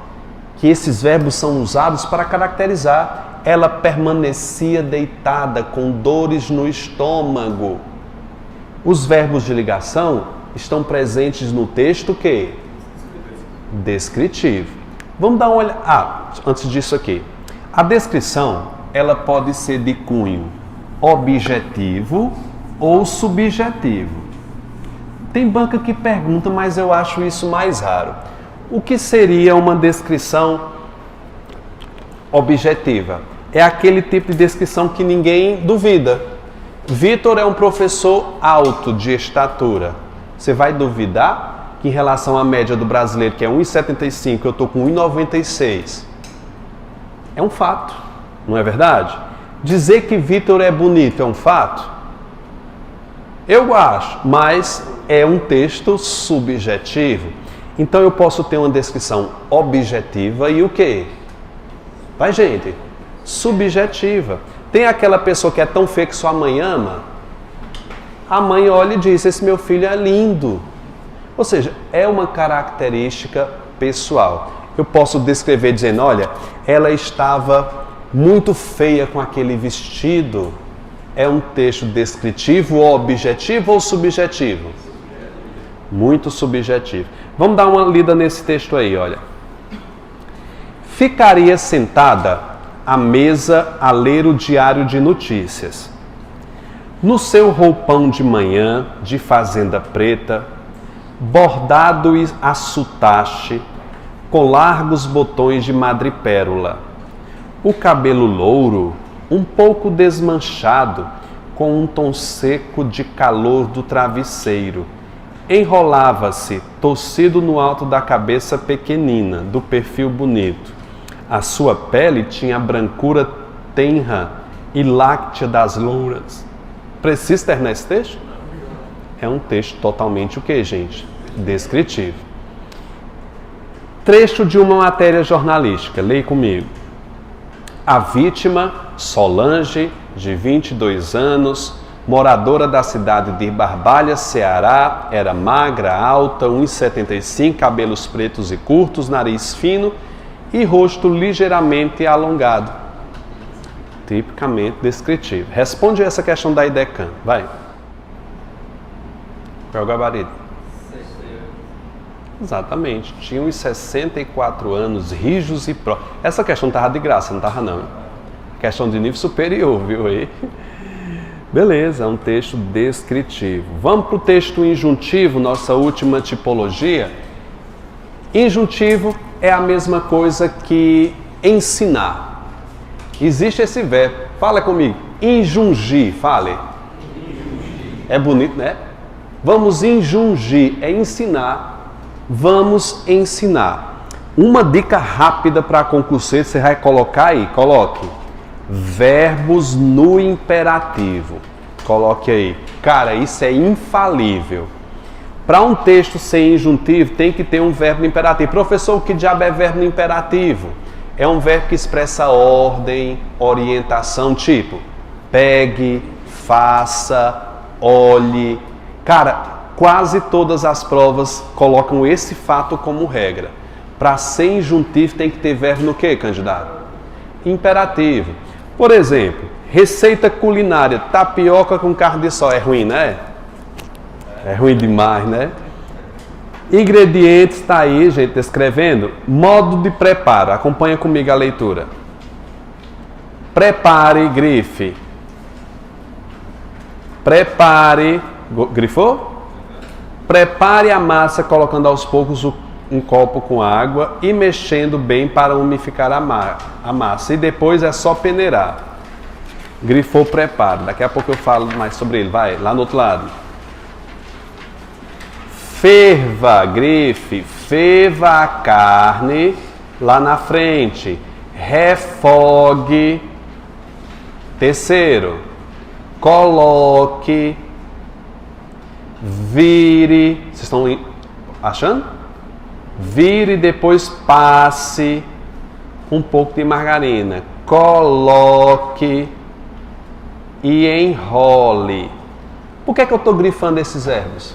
que esses verbos são usados para caracterizar. ela permanecia deitada com dores no estômago. Os verbos de ligação estão presentes no texto que? Descritivo. Vamos dar uma olhada. Antes disso aqui. A descrição, ela pode ser de cunho objetivo ou subjetivo. Tem banca que pergunta, mas eu acho isso mais raro. O que seria uma descrição objetiva? É aquele tipo de descrição que ninguém duvida. Vitor é um professor alto de estatura. Você vai duvidar que em relação à média do brasileiro, que é 1,75, eu estou com 1,96? É um fato, não é verdade? Dizer que Vitor é bonito é um fato? Eu acho, mas é um texto subjetivo. Então eu posso ter uma descrição objetiva e o quê? Vai, gente, subjetiva. Tem aquela pessoa que é tão feia que sua mãe ama. A mãe olha e diz, esse meu filho é lindo. Ou seja, é uma característica pessoal. Eu posso descrever dizendo, olha, ela estava muito feia com aquele vestido. É um texto descritivo, objetivo ou subjetivo? Muito subjetivo. Vamos dar uma lida nesse texto aí, olha. Ficaria sentada à mesa a ler o diário de notícias. No seu roupão de manhã, de fazenda preta, bordado e açutache, com largos botões de madrepérola. O cabelo louro, um pouco desmanchado, com um tom seco de calor do travesseiro. Enrolava-se, torcido no alto da cabeça pequenina, do perfil bonito. A sua pele tinha a brancura tenra e láctea das louras. Precisa terminar esse texto? É um texto totalmente o que, gente? Descritivo. Trecho de uma matéria jornalística. Leia comigo. A vítima, Solange, de 22 anos, moradora da cidade de Barbalha, Ceará, era magra, alta, 1,75, cabelos pretos e curtos, nariz fino e rosto ligeiramente alongado. Tipicamente descritivo. Responde essa questão da IDECAM. Vai. Qual é o gabarito? Exatamente. Tinha uns 64 anos, rijos e pró. Essa questão estava de graça, não estava não. Questão de nível superior, viu aí? Beleza, é um texto descritivo. Vamos para o texto injuntivo, nossa última tipologia. Injuntivo é a mesma coisa que ensinar. Existe esse verbo, fala comigo, injungir, fale. É bonito, né? Vamos injungir, é ensinar, vamos ensinar. Uma dica rápida para concurseiro, você vai colocar aí, coloque. Verbos no imperativo. Coloque aí. Cara, isso é infalível. Para um texto ser injuntivo, tem que ter um verbo no imperativo. Professor, o que diabo é verbo no imperativo? É um verbo que expressa ordem, orientação, tipo pegue, faça, olhe. Cara, quase todas as provas colocam esse fato como regra. Para ser injuntivo tem que ter verbo no quê, candidato? Imperativo. Por exemplo, receita culinária, tapioca com carne de sol. É ruim, né? É ruim demais, né? Ingredientes, está aí, gente, escrevendo. Modo de preparo. Acompanha comigo a leitura. Prepare, grife. Prepare, grifou? Prepare a massa colocando aos poucos um copo com água e mexendo bem para umidificar a massa. E depois é só peneirar. Grifou, preparo. Daqui a pouco eu falo mais sobre ele. Vai, lá no outro lado. Ferva, grife, ferva a carne lá na frente. Refogue. Terceiro, coloque. Vire. Vocês estão achando? Vire e depois passe um pouco de margarina. Coloque e enrole. Por que eu estou grifando esses verbos?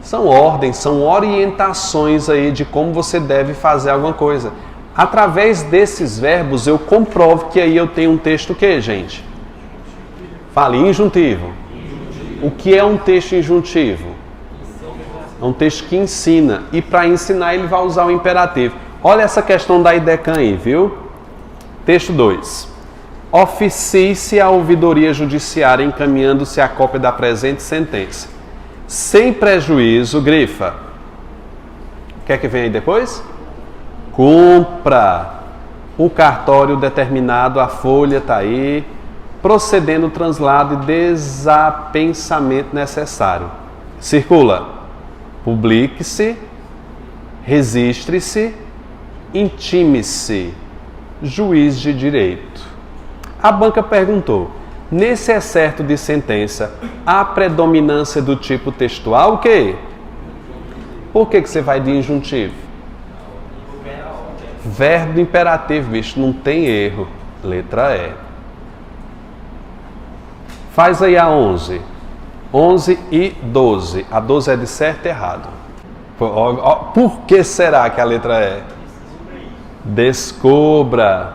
São ordens, são orientações aí de como você deve fazer alguma coisa. Através desses verbos eu comprovo que aí eu tenho um texto o quê, gente? Fale, injuntivo. O que é um texto injuntivo? É um texto que ensina. E para ensinar ele vai usar o imperativo. Olha essa questão da IDECAM aí, viu? Texto 2. Oficie-se a ouvidoria judiciária encaminhando-se a cópia da presente sentença. Sem prejuízo, grifa. O que é que vem aí depois? Cumpra o cartório determinado, a folha está aí, procedendo o translado e desapensamento necessário. Circula. Publique-se, registre-se, intime-se. Juiz de direito. A banca perguntou, nesse excerto de sentença, há predominância do tipo textual o quê? Por que você vai de injuntivo? Verbo imperativo, bicho, não tem erro. Letra E. Faz aí a 11. 11 e 12. A 12 é de certo e errado. Por que será que a letra E? Descubra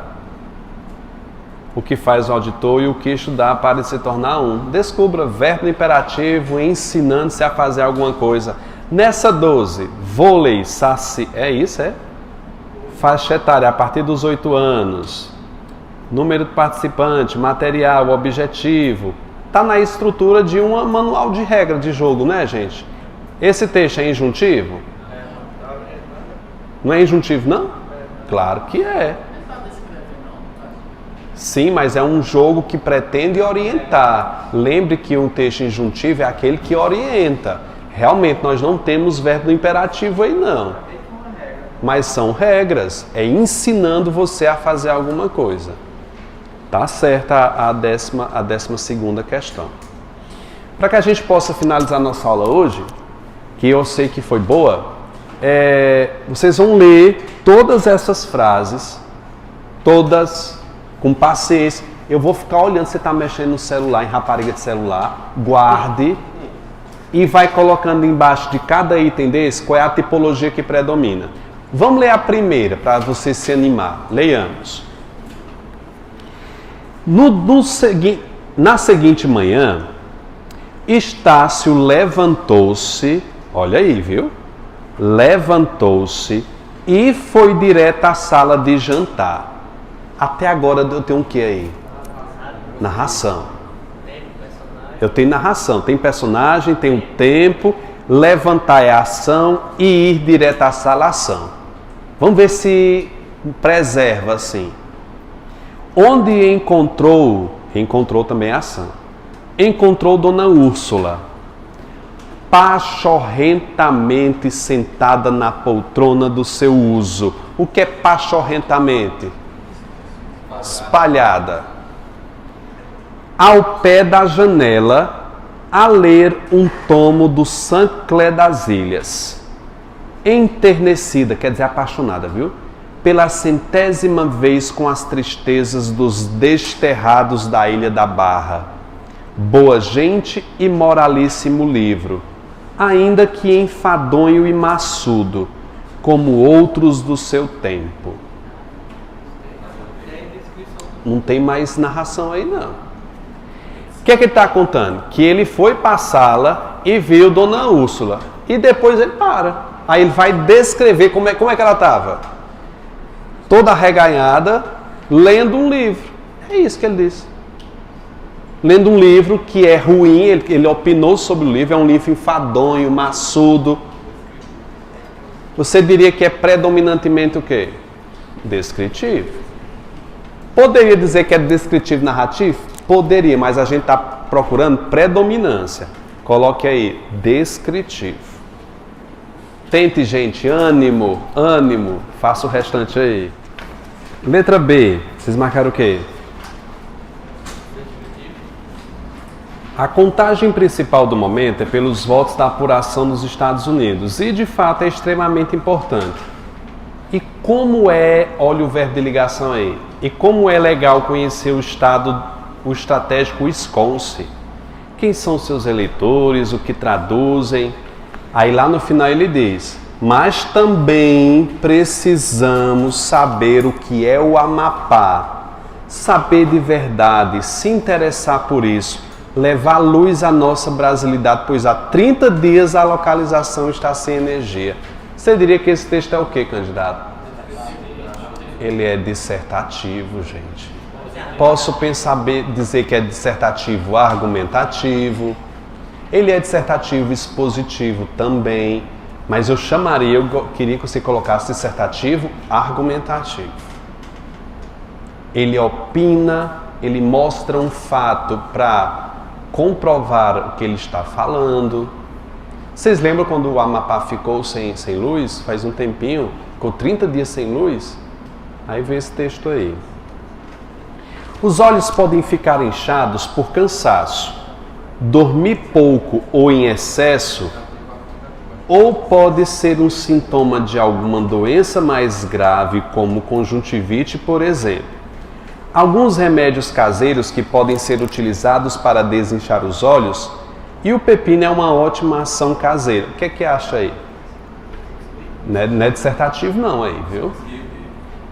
o que faz o auditor e o que estudar para se tornar um. Descubra, verbo imperativo, ensinando-se a fazer alguma coisa. Nessa 12, vôlei, saci, é isso, é? Faixa etária a partir dos 8 anos. Número de participante, material, objetivo. Está na estrutura de um manual de regra de jogo, né, gente? Esse texto é injuntivo? Não é injuntivo, não? Claro que é. Sim, mas é um jogo que pretende orientar. Lembre que um texto injuntivo é aquele que orienta. Realmente, nós não temos verbo imperativo aí, não. Mas são regras. É ensinando você a fazer alguma coisa. Tá certa a 12ª questão. Para que a gente possa finalizar nossa aula hoje, que eu sei que foi boa, vocês vão ler todas essas frases, todas com paciência. Eu vou ficar olhando se você está mexendo no celular, em rapariga de celular. Guarde e vai colocando embaixo de cada item desse qual é a tipologia que predomina. Vamos ler a primeira para você se animar. Leiamos. Na seguinte manhã, Estácio levantou-se, olha aí, viu? Levantou-se e foi direto à sala de jantar. Até agora eu tenho o que aí? Narração. Eu tenho narração, tem personagem, tem um tempo, levantar é ação e ir direto à sala ação. Vamos ver se preserva assim. Onde encontrou também a ação. Encontrou Dona Úrsula, pachorrentamente sentada na poltrona do seu uso. O que é pachorrentamente? Espalhada. Ao pé da janela, a ler um tomo do Saint-Clair das Ilhas. Enternecida, quer dizer apaixonada, viu? Pela 100ª vez com as tristezas dos desterrados da Ilha da Barra. Boa gente e moralíssimo livro, ainda que enfadonho e maçudo, como outros do seu tempo. Não tem mais narração aí, não. O que é que ele está contando? Que ele foi para a sala e viu Dona Úrsula. E depois ele para. Aí ele vai descrever como é que ela estava. Toda arreganhada, lendo um livro. É isso que ele disse. Lendo um livro que é ruim, ele opinou sobre o livro, é um livro enfadonho, maçudo. Você diria que é predominantemente o quê? Descritivo. Poderia dizer que é descritivo narrativo? Poderia, mas a gente está procurando predominância. Coloque aí, descritivo. Tente, gente, ânimo, faça o restante aí. Letra B, vocês marcaram o quê? A contagem principal do momento é pelos votos da apuração nos Estados Unidos e, de fato, é extremamente importante. E como olha o verbo de ligação aí, e como é legal conhecer o estratégico Wisconsin. Quem são seus eleitores, o que traduzem. Aí lá no final ele diz, Mas também precisamos saber o que é o Amapá, saber de verdade, se interessar por isso, levar luz à nossa brasilidade, pois há 30 dias a localização está sem energia. Você diria que esse texto é o quê, candidato? Ele é dissertativo, gente. Posso dizer que é dissertativo argumentativo, ele é dissertativo expositivo também, mas eu queria que você colocasse dissertativo argumentativo. Ele opina, ele mostra um fato para comprovar o que ele está falando. Vocês lembram quando o Amapá ficou sem luz? Faz um tempinho, ficou 30 dias sem luz? Aí vem esse texto aí. Os olhos podem ficar inchados por cansaço, dormir pouco ou em excesso, ou pode ser um sintoma de alguma doença mais grave, como conjuntivite, por exemplo. Alguns remédios caseiros que podem ser utilizados para desinchar os olhos, e o pepino é uma ótima ação caseira. O que é que acha aí? Não é dissertativo não aí, viu?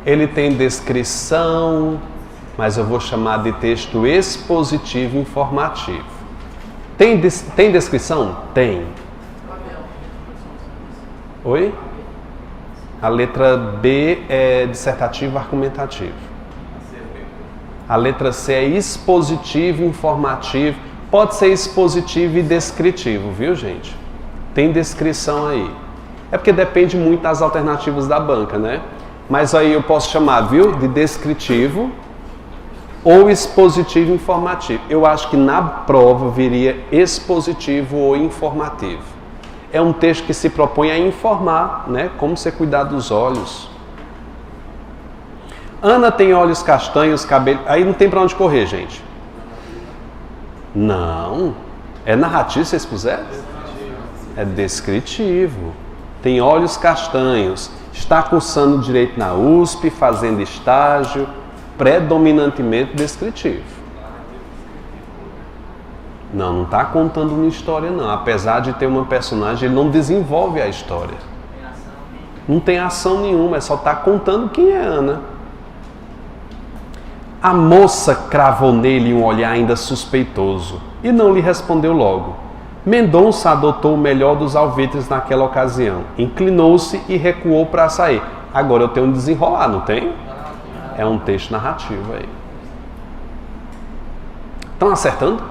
Ele tem descrição, mas eu vou chamar de texto expositivo informativo. Tem descrição? Tem. Oi? A letra B é dissertativo argumentativo. A letra C é expositivo informativo. Pode ser expositivo e descritivo, viu, gente? Tem descrição aí. É porque depende muito das alternativas da banca, né? Mas aí eu posso chamar, viu, de descritivo ou expositivo informativo. Eu acho que na prova viria expositivo ou informativo. É um texto que se propõe a informar, né, como você cuidar dos olhos. Ana tem olhos castanhos, cabelo... Aí não tem para onde correr, gente. Não. É narrativo, se vocês puserem? É descritivo. Tem olhos castanhos. Está cursando direito na USP, fazendo estágio. Predominantemente descritivo. Não está contando uma história não. Apesar de ter uma personagem, ele não desenvolve a história. Não tem ação nenhuma, é só estar contando quem é Ana. A moça cravou nele um olhar ainda suspeitoso e não lhe respondeu logo. Mendonça adotou o melhor dos alvitres naquela ocasião. Inclinou-se e recuou para sair. Agora eu tenho um desenrolar, não tem? É um texto narrativo aí. Estão acertando?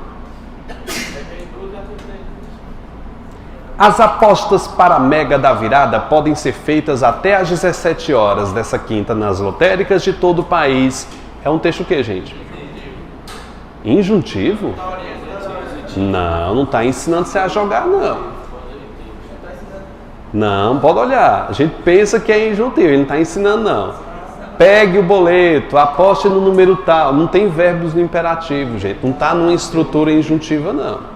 As apostas para a Mega da Virada podem ser feitas até às 17 horas dessa quinta nas lotéricas de todo o país. É um texto o quê, gente? Injuntivo? Não está ensinando você a jogar, não. Não, pode olhar. A gente pensa que é injuntivo, ele não está ensinando, não. Pegue o boleto, aposte no número tal. Não tem verbos no imperativo, gente. Não está numa estrutura injuntiva, não.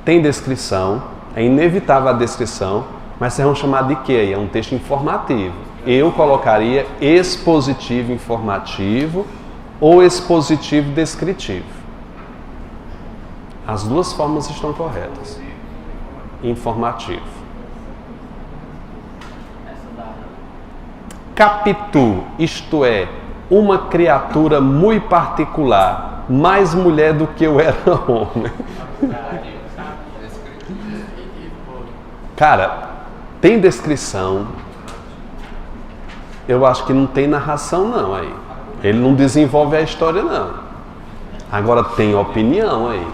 Tem descrição, é inevitável a descrição, mas vocês vão chamar de quê? É um texto informativo. Eu colocaria expositivo informativo ou expositivo descritivo. As duas formas estão corretas. Informativo. Capitu, isto é, uma criatura muito particular, mais mulher do que eu era homem. Cara, tem descrição. Eu acho que não tem narração não aí. Ele não desenvolve a história não. Agora tem opinião aí.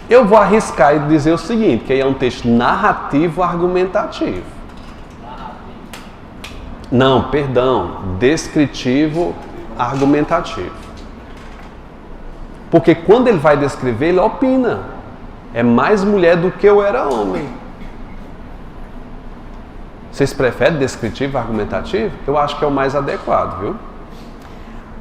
Eu vou arriscar e dizer o seguinte, que aí é um texto narrativo argumentativo. Não, perdão, descritivo argumentativo. Porque quando ele vai descrever, ele opina. É mais mulher do que eu era homem. Vocês preferem descritivo argumentativo? Eu acho que é o mais adequado, viu?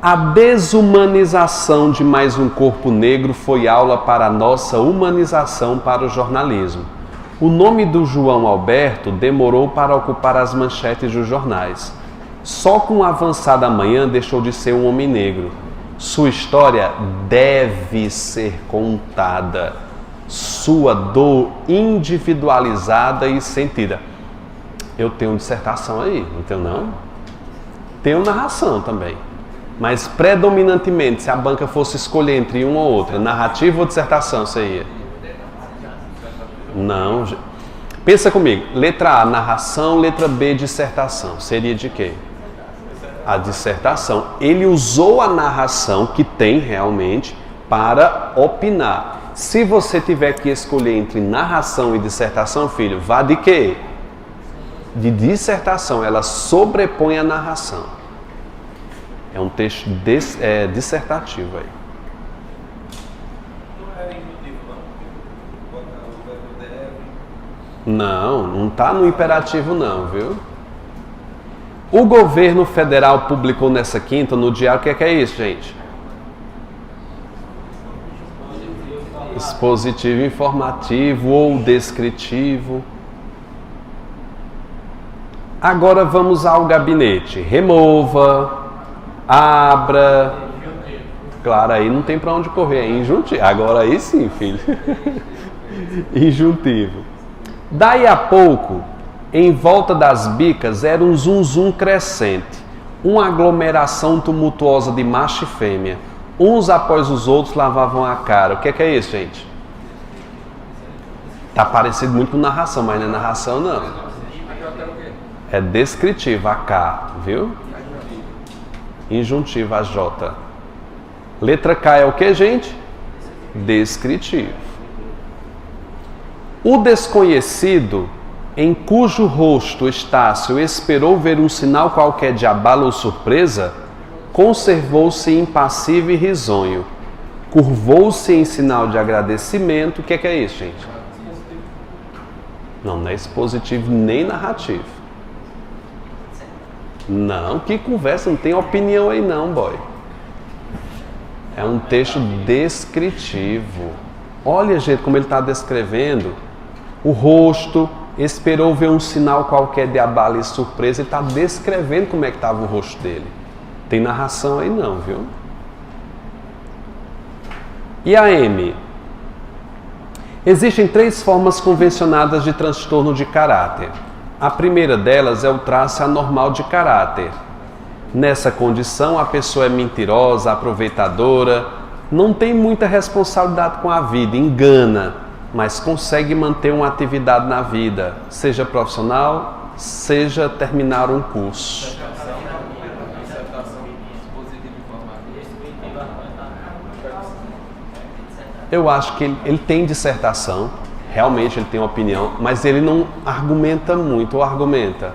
A desumanização de mais um corpo negro foi aula para a nossa humanização para o jornalismo. O nome do João Alberto demorou para ocupar as manchetes dos jornais. Só com a avançada manhã deixou de ser um homem negro. Sua história deve ser contada. Sua dor individualizada e sentida. Eu tenho dissertação aí, não tenho não? Tenho narração também. Mas predominantemente, se a banca fosse escolher entre uma ou outra, narrativa ou dissertação, você ia? Não. Pensa comigo. Letra A, narração. Letra B, dissertação. Seria de quê? A dissertação. Ele usou a narração, que tem realmente, para opinar. Se você tiver que escolher entre narração e dissertação, filho, vá de quê? De dissertação. Ela sobrepõe a narração. É um texto dissertativo aí. Não era injuntivo, não? Botar o verbo deve. Não está no imperativo não, viu? O governo federal publicou nessa quinta, no diário, o que é isso, gente? Expositivo, informativo ou descritivo. Agora vamos ao gabinete. Remova, abra. Claro, aí não tem para onde correr, é injuntivo. Agora aí sim, filho. Injuntivo. Daí a pouco, em volta das bicas era um zum-zum crescente, uma aglomeração tumultuosa de macho e fêmea. Uns após os outros lavavam a cara. O que é isso, gente? Tá parecido muito com narração, mas não é narração não. É descritivo, a K, viu? Injuntivo, a J. Letra K é o que, gente? Descritivo. O desconhecido, em cujo rosto Estácio esperou ver um sinal qualquer de abalo ou surpresa, conservou-se impassível e risonho. Curvou-se em sinal de agradecimento. O que é isso, gente? Não é expositivo nem narrativo. Não, que conversa, não tem opinião aí não, boy. É um texto descritivo. Olha, gente, como ele está descrevendo. O rosto, esperou ver um sinal qualquer de abalo e surpresa. Ele está descrevendo como é que estava o rosto dele. Tem narração aí não, viu? E a M? Existem 3 formas convencionadas de transtorno de caráter. A primeira delas é o traço anormal de caráter. Nessa condição, a pessoa é mentirosa, aproveitadora, não tem muita responsabilidade com a vida, engana, mas consegue manter uma atividade na vida, seja profissional, seja terminar um curso. Eu acho que ele tem dissertação, realmente ele tem opinião, mas ele não argumenta muito, ou argumenta?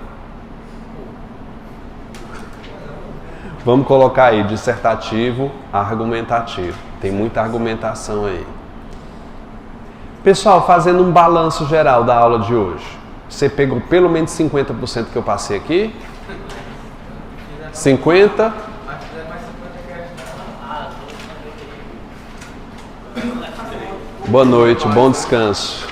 Vamos colocar aí, dissertativo, argumentativo. Tem muita argumentação aí. Pessoal, fazendo um balanço geral da aula de hoje. Você pegou pelo menos 50% que eu passei aqui? 50? Boa noite, bom descanso.